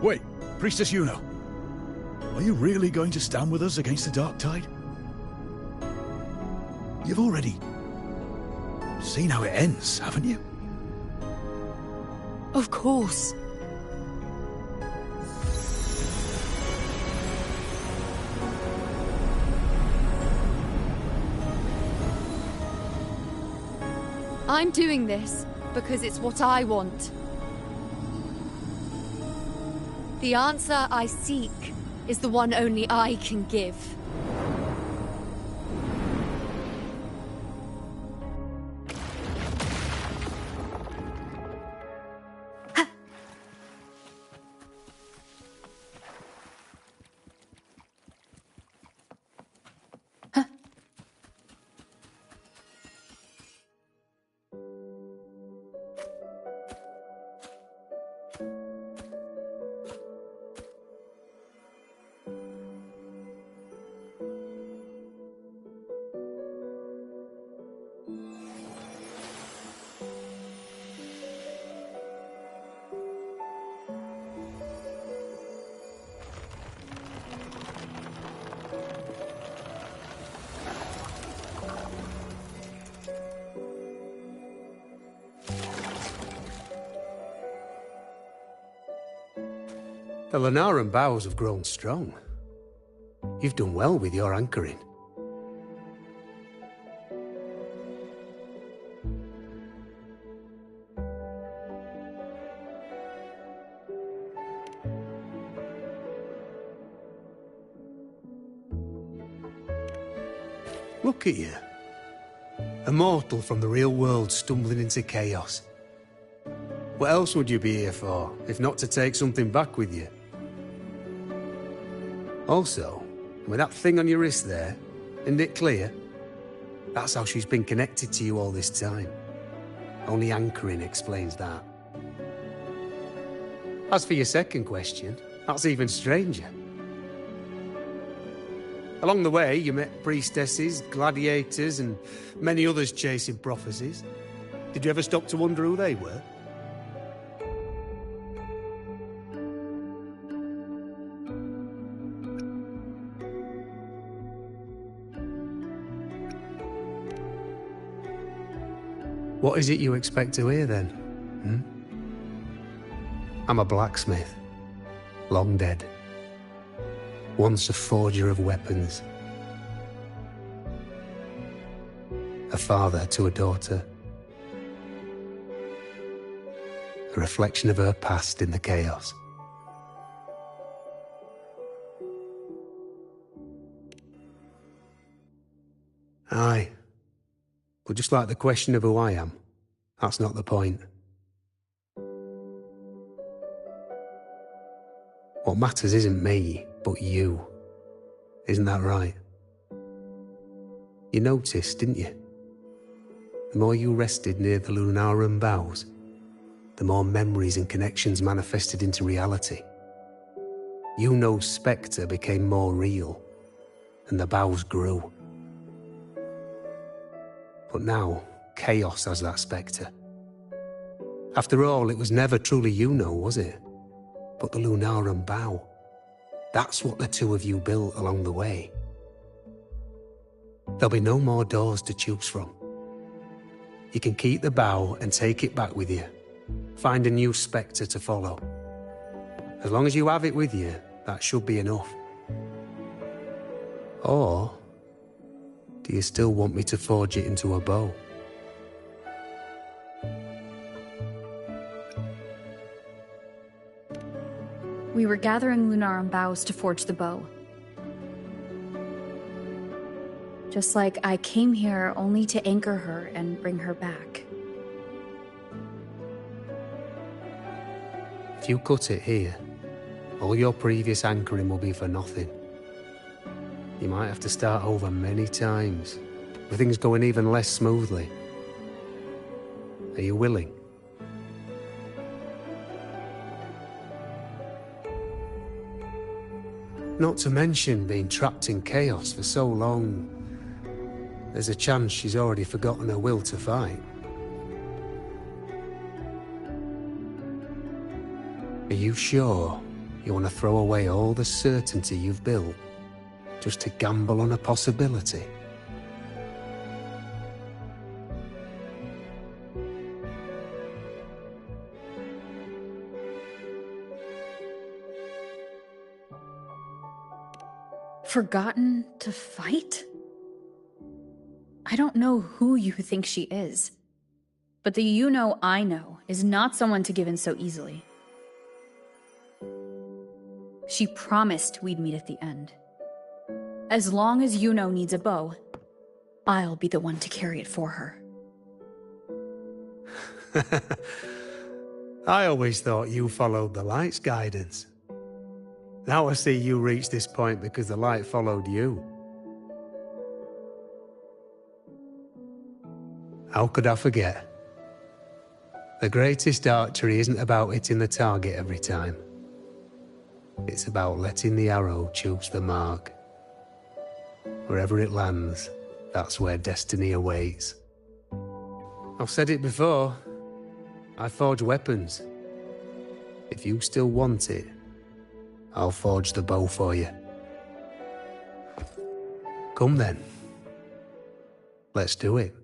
Wait, Priestess Yuno. Are you really going to stand with us against the Dark Tide? You've already seen how it ends, haven't you? Of course. I'm doing this because it's what I want. The answer I seek is the one only I can give. The Lenaran bows have grown strong. You've done well with your anchoring. Look at you. A mortal from the real world stumbling into chaos. What else would you be here for, if not to take something back with you? Also, with that thing on your wrist there, isn't it clear? That's how she's been connected to you all this time. Only anchoring explains that. As for your second question, that's even stranger. Along the way, you met priestesses, gladiators, and many others chasing prophecies. Did you ever stop to wonder who they were? What is it you expect to hear then? I'm a blacksmith, long dead. Once a forger of weapons. A father to a daughter. A reflection of her past in the chaos. Aye. But just like the question of who I am, that's not the point. What matters isn't me, but you. Isn't that right? You noticed, didn't you? The more you rested near the Lunarum boughs, the more memories and connections manifested into reality. Yuno's spectre became more real, and the boughs grew. But now, chaos has that spectre. After all, it was never truly Yuno, was it? But the Lunarum bough. That's what the two of you built along the way. There'll be no more doors to choose from. You can keep the bough and take it back with you. Find a new spectre to follow. As long as you have it with you, that should be enough. Or do you still want me to forge it into a bow? We were gathering Lunarum boughs to forge the bow. Just like I came here only to anchor her and bring her back. If you cut it here, all your previous anchoring will be for nothing. You might have to start over many times, with things going even less smoothly. Are you willing? Not to mention being trapped in chaos for so long. There's a chance she's already forgotten her will to fight. Are you sure you want to throw away all the certainty you've built just to gamble on a possibility? Forgotten to fight? I don't know who you think she is, but the Yuno I know is not someone to give in so easily. She promised we'd meet at the end. As long as Yuno needs a bow, I'll be the one to carry it for her. I always thought you followed the light's guidance. Now I see you reached this point because the light followed you. How could I forget? The greatest archery isn't about hitting the target every time. It's about letting the arrow choose the mark. Wherever it lands, that's where destiny awaits. I've said it before. I forge weapons. If you still want it, I'll forge the bow for you. Come then. Let's do it.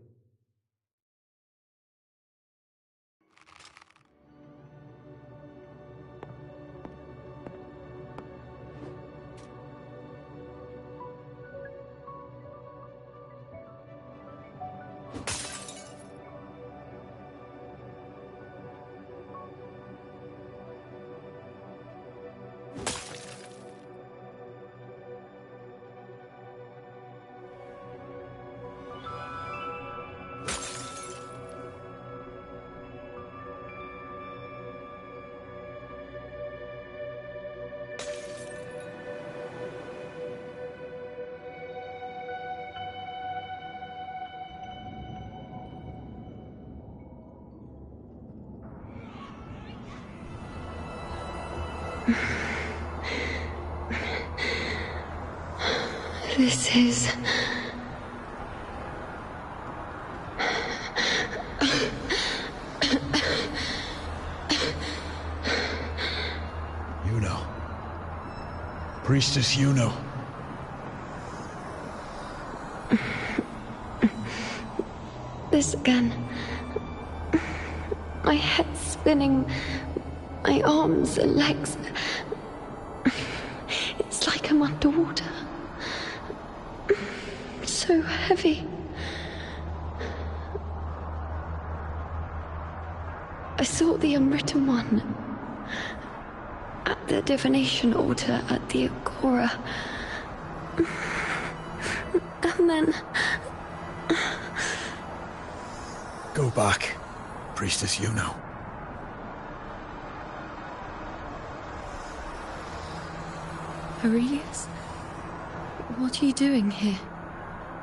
This is... Priestess Yuno. This again. My head spinning, my arms and legs. It's like I'm underwater. So heavy. I saw the Unwritten One at the divination altar at the Agora. And then... Go back, Priestess Yuno. Aurelius? What are you doing here?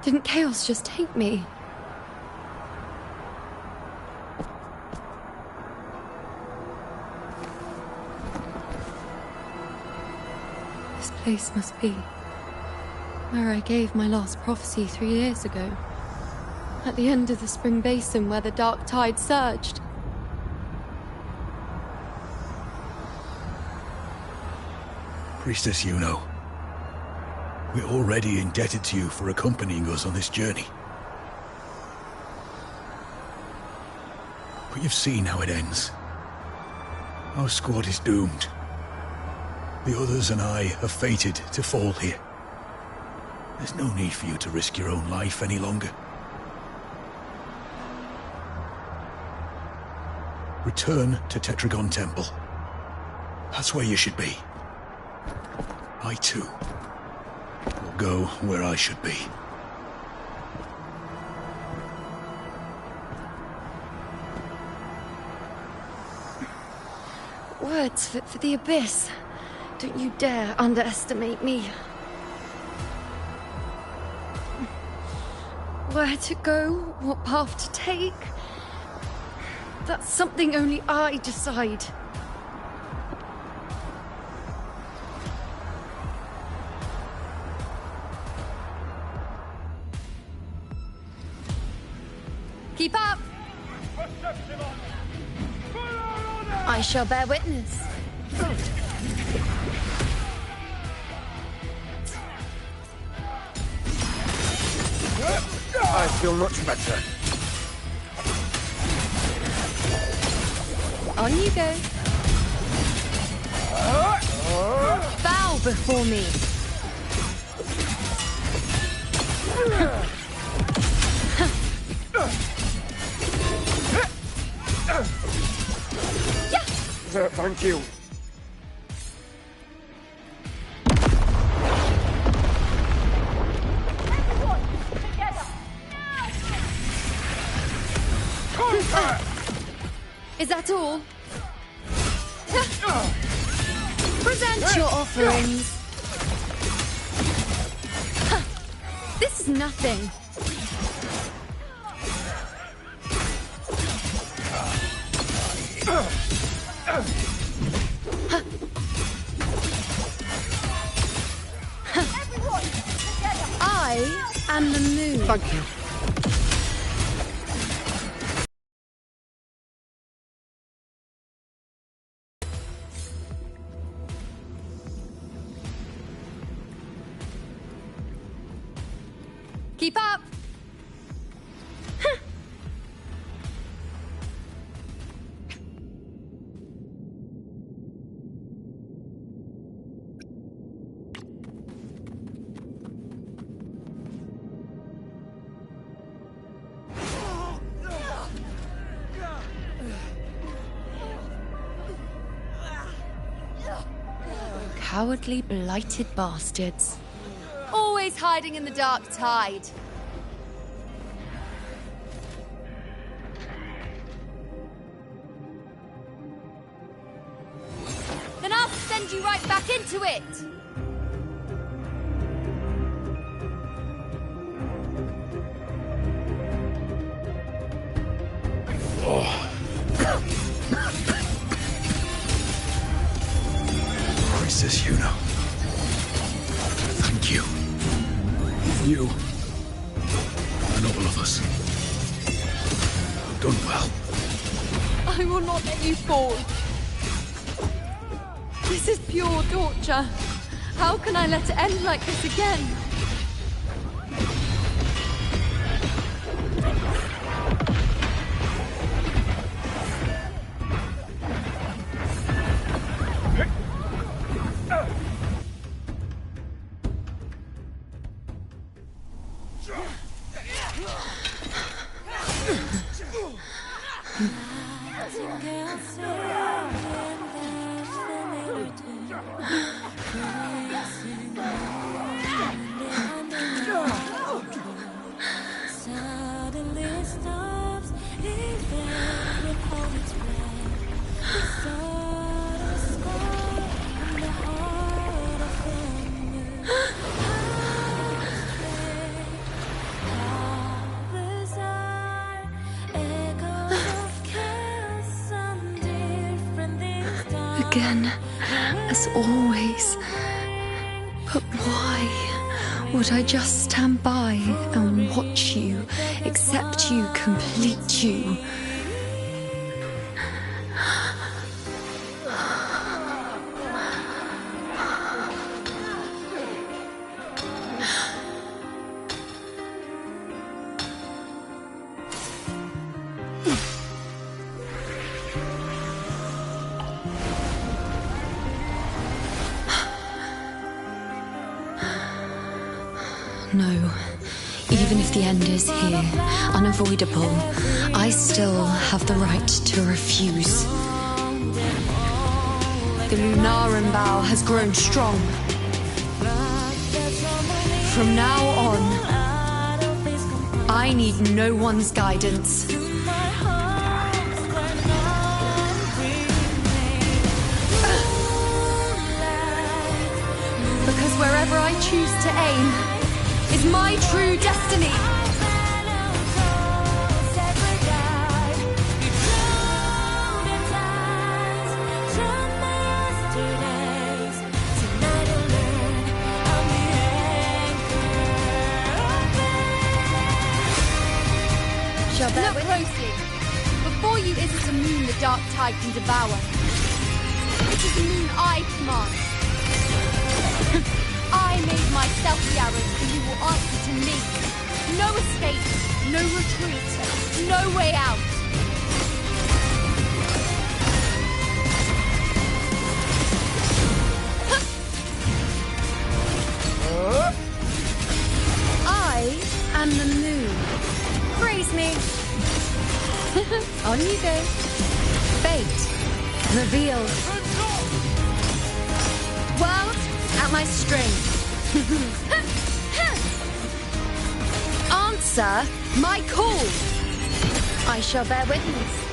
Didn't Chaos just take me? This place must be where I gave my last prophecy 3 years ago. At the end of the spring basin where the dark tide surged. Priestess Yuno. We're already indebted to you for accompanying us on this journey. But you've seen how it ends. Our squad is doomed. The others and I are fated to fall here. There's no need for you to risk your own life any longer. Return to Tetragon Temple. That's where you should be. I too will go where I should be. Words for the Abyss. Don't you dare underestimate me. Where to go, what path to take. That's something only I decide. Keep up! I shall bear witness. I feel much better. On you go. Bow before me. Thank you. Is that all? Present your offerings. This is nothing. I am the moon. Thank you. Keep up! Cowardly, blighted bastards. Always hiding in the dark tide. Then I'll send you right back into it! Priestess Yuno. Thank you. You and all of us have done well. I will not let you fall. This is pure torture. How can I let it end like this again? Again, as always. But why would I just stand by and watch you, accept you, complete you? No. Even if the end is here, unavoidable, I still have the right to refuse. The Lunaran bow has grown strong. From now on, I need no one's guidance. Because wherever I choose to aim is my true destiny. Look closely. Before you isn't a moon the dark tide can devour. It is a moon I command. I made myself the arrows, and you will answer to me. No escape, no retreat, no way out. I am the moon. Praise me. On you go. Fate revealed. World at my string. Answer my call. I shall bear witness.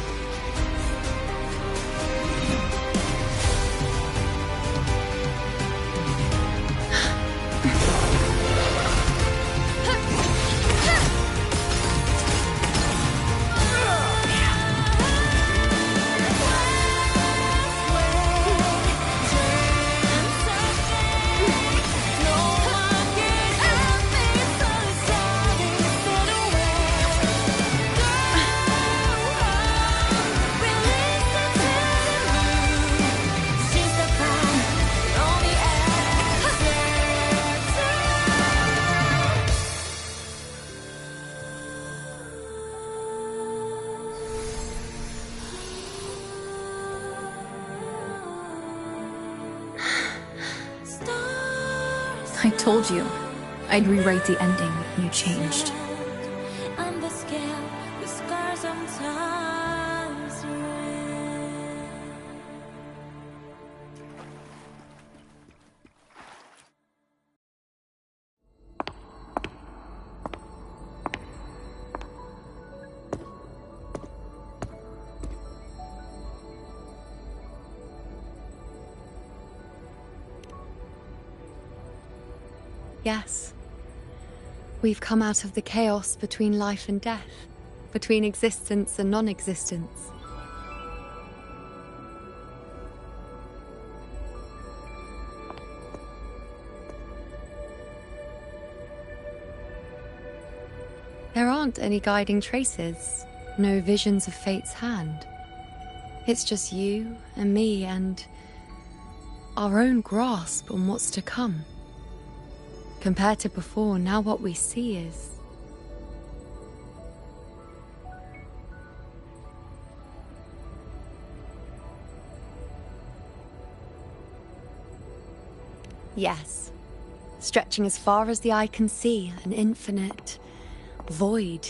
I told you I'd rewrite the ending if you changed. Yes. We've come out of the chaos between life and death, between existence and non-existence. There aren't any guiding traces, no visions of fate's hand. It's just you and me and our own grasp on what's to come. Compared to before, now what we see is... Yes. Stretching as far as the eye can see, an infinite void.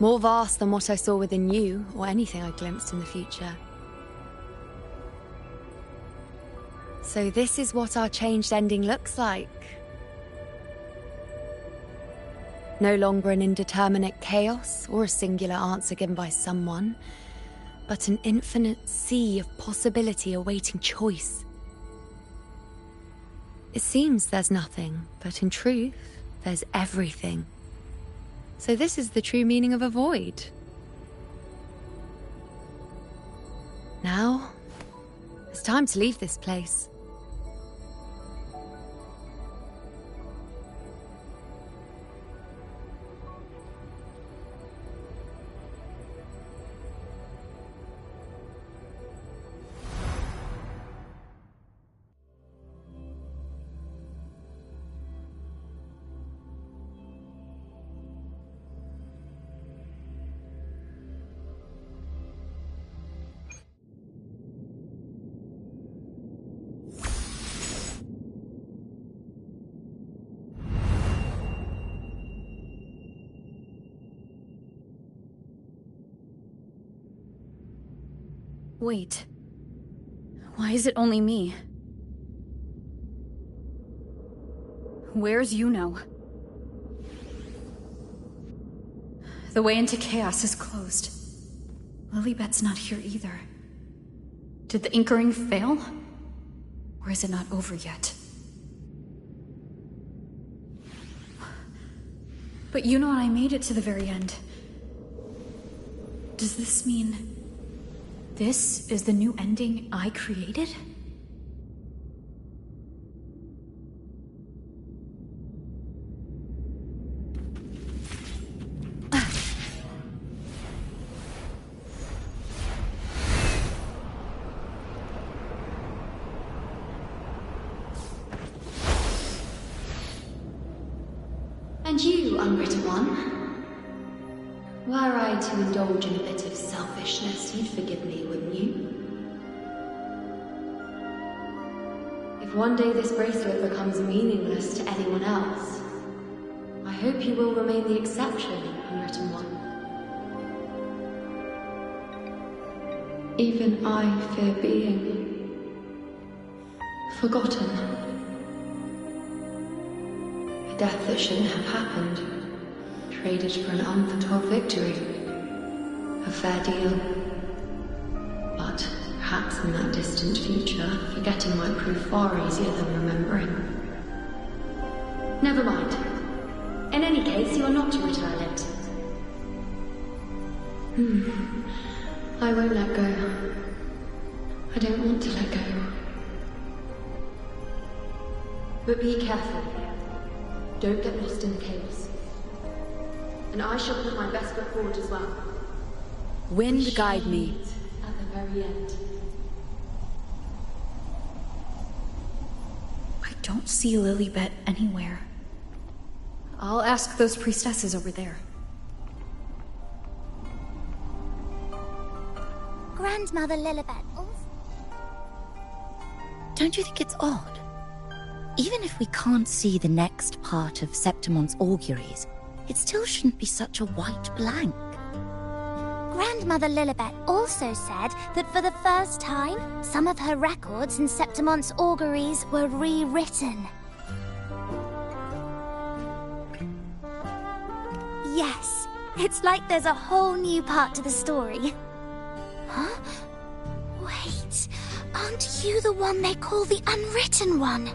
More vast than what I saw within you, or anything I glimpsed in the future. So this is what our changed ending looks like. No longer an indeterminate chaos, or a singular answer given by someone, but an infinite sea of possibility awaiting choice. It seems there's nothing, but in truth, there's everything. So this is the true meaning of a void. Now, it's time to leave this place. Wait. Why is it only me? Where's Yuno? The way into chaos is closed. Lilibet's not here either. Did the Inkering fail? Or is it not over yet? But Yuno and I made it to the very end. Does this mean... this is the new ending I created? And you, unwritten one? Were I to indulge in a bit of selfishness, you'd forgive me, wouldn't you? If one day this bracelet becomes meaningless to anyone else, I hope you will remain the exception, unwritten one. Even I fear being forgotten. A death that shouldn't have happened. Traded for an unforetold victory. A fair deal. But perhaps in that distant future, forgetting might prove far easier than remembering. Never mind. In any case, you are not to return it. I won't let go. I don't want to let go. But be careful. Don't get lost in the chaos. And I shall put my best foot forward as well. Wind guide me. At the very end. I don't see Lilibet anywhere. I'll ask those priestesses over there. Grandmother Lilibet. Don't you think it's odd? Even if we can't see the next part of Septimon's auguries, it still shouldn't be such a white blank. Grandmother Lilibet also said that for the first time, some of her records in Septimon's auguries were rewritten. Yes, it's like there's a whole new part to the story. Huh? Wait, aren't you the one they call the Unwritten One?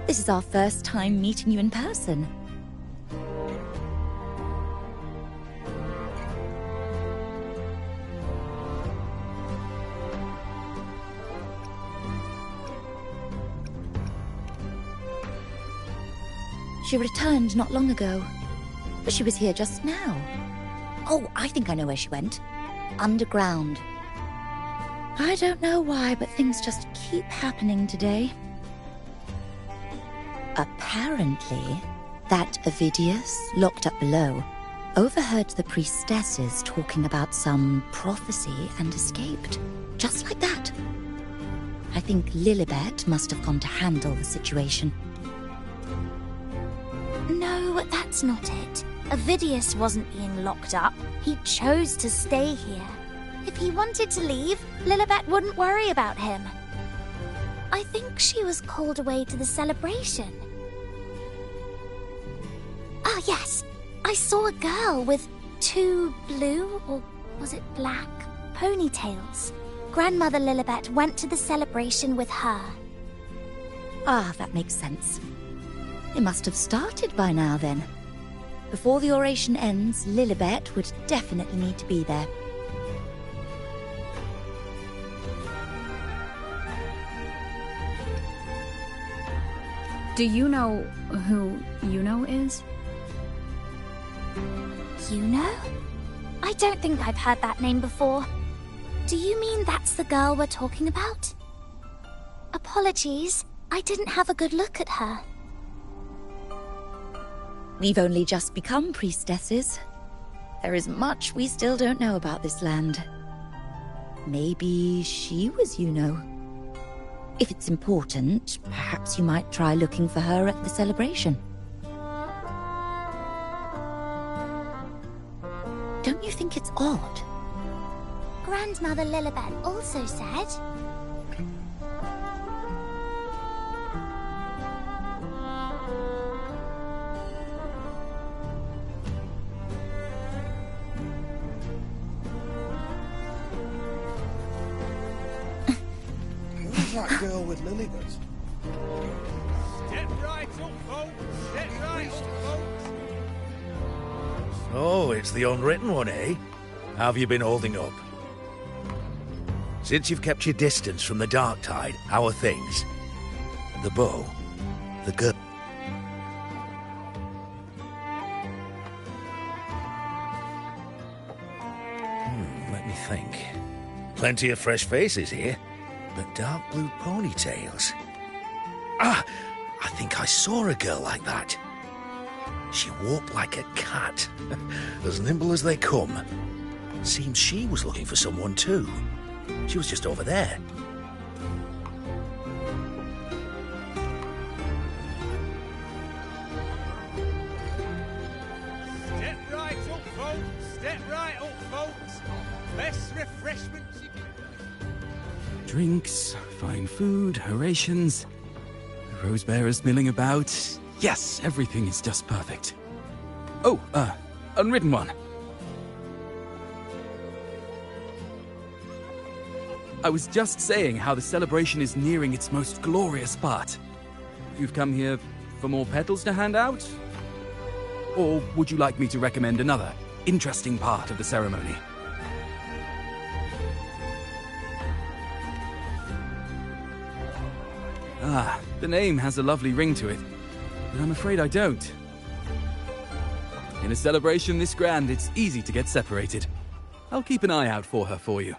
This is our first time meeting you in person. She returned not long ago, but she was here just now. Oh, I think I know where she went. Underground. I don't know why, but things just keep happening today. Apparently, that Ovidius, locked up below, overheard the priestesses talking about some prophecy and escaped. Just like that. I think Lilibet must have gone to handle the situation. No, that's not it. Ovidius wasn't being locked up. He chose to stay here. If he wanted to leave, Lilibet wouldn't worry about him. I think she was called away to the celebration. Ah, yes. I saw a girl with 2 blue, or was it black, ponytails. Grandmother Lilibet went to the celebration with her. Ah, that makes sense. It must have started by now then. Before the oration ends, Lilibet would definitely need to be there. Do you know who Yuno is? Yuno? I don't think I've heard that name before. Do you mean that's the girl we're talking about? Apologies, I didn't have a good look at her. We've only just become priestesses. There is much we still don't know about this land. Maybe she was Yuno. If it's important, perhaps you might try looking for her at the celebration. Don't you think it's odd? Grandmother Lilibet also said... That girl with Lilibet. Step right up, folks. Step right up, folks. Oh, it's the unwritten one, eh? How have you been holding up? Since you've kept your distance from the dark tide, how are things? The bow? The girl? Let me think. Plenty of fresh faces here. But dark blue ponytails. Ah! I think I saw a girl like that. She walked like a cat. As nimble as they come. Seems she was looking for someone too. She was just over there. Step right up, folks. Step right up, folks. Best refreshments you can. Drinks, fine food, orations. The rose bearers milling about. Yes, everything is just perfect. Oh, unwritten one. I was just saying how the celebration is nearing its most glorious part. You've come here for more petals to hand out? Or would you like me to recommend another interesting part of the ceremony? Ah, the name has a lovely ring to it, but I'm afraid I don't. In a celebration this grand, it's easy to get separated. I'll keep an eye out for her for you.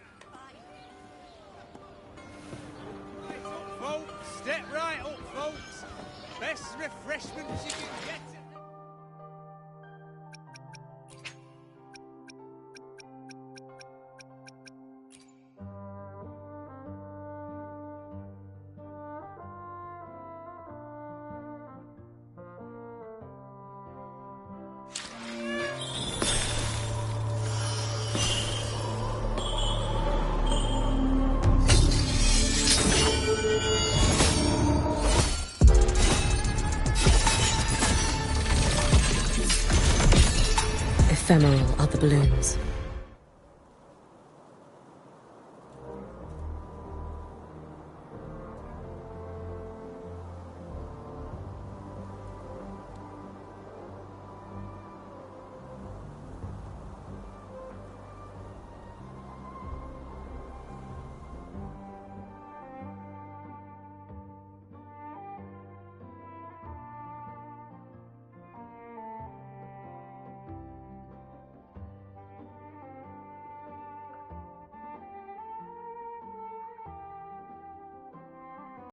Step right up, folks. Best refreshments you can get. Ephemeral are the blooms.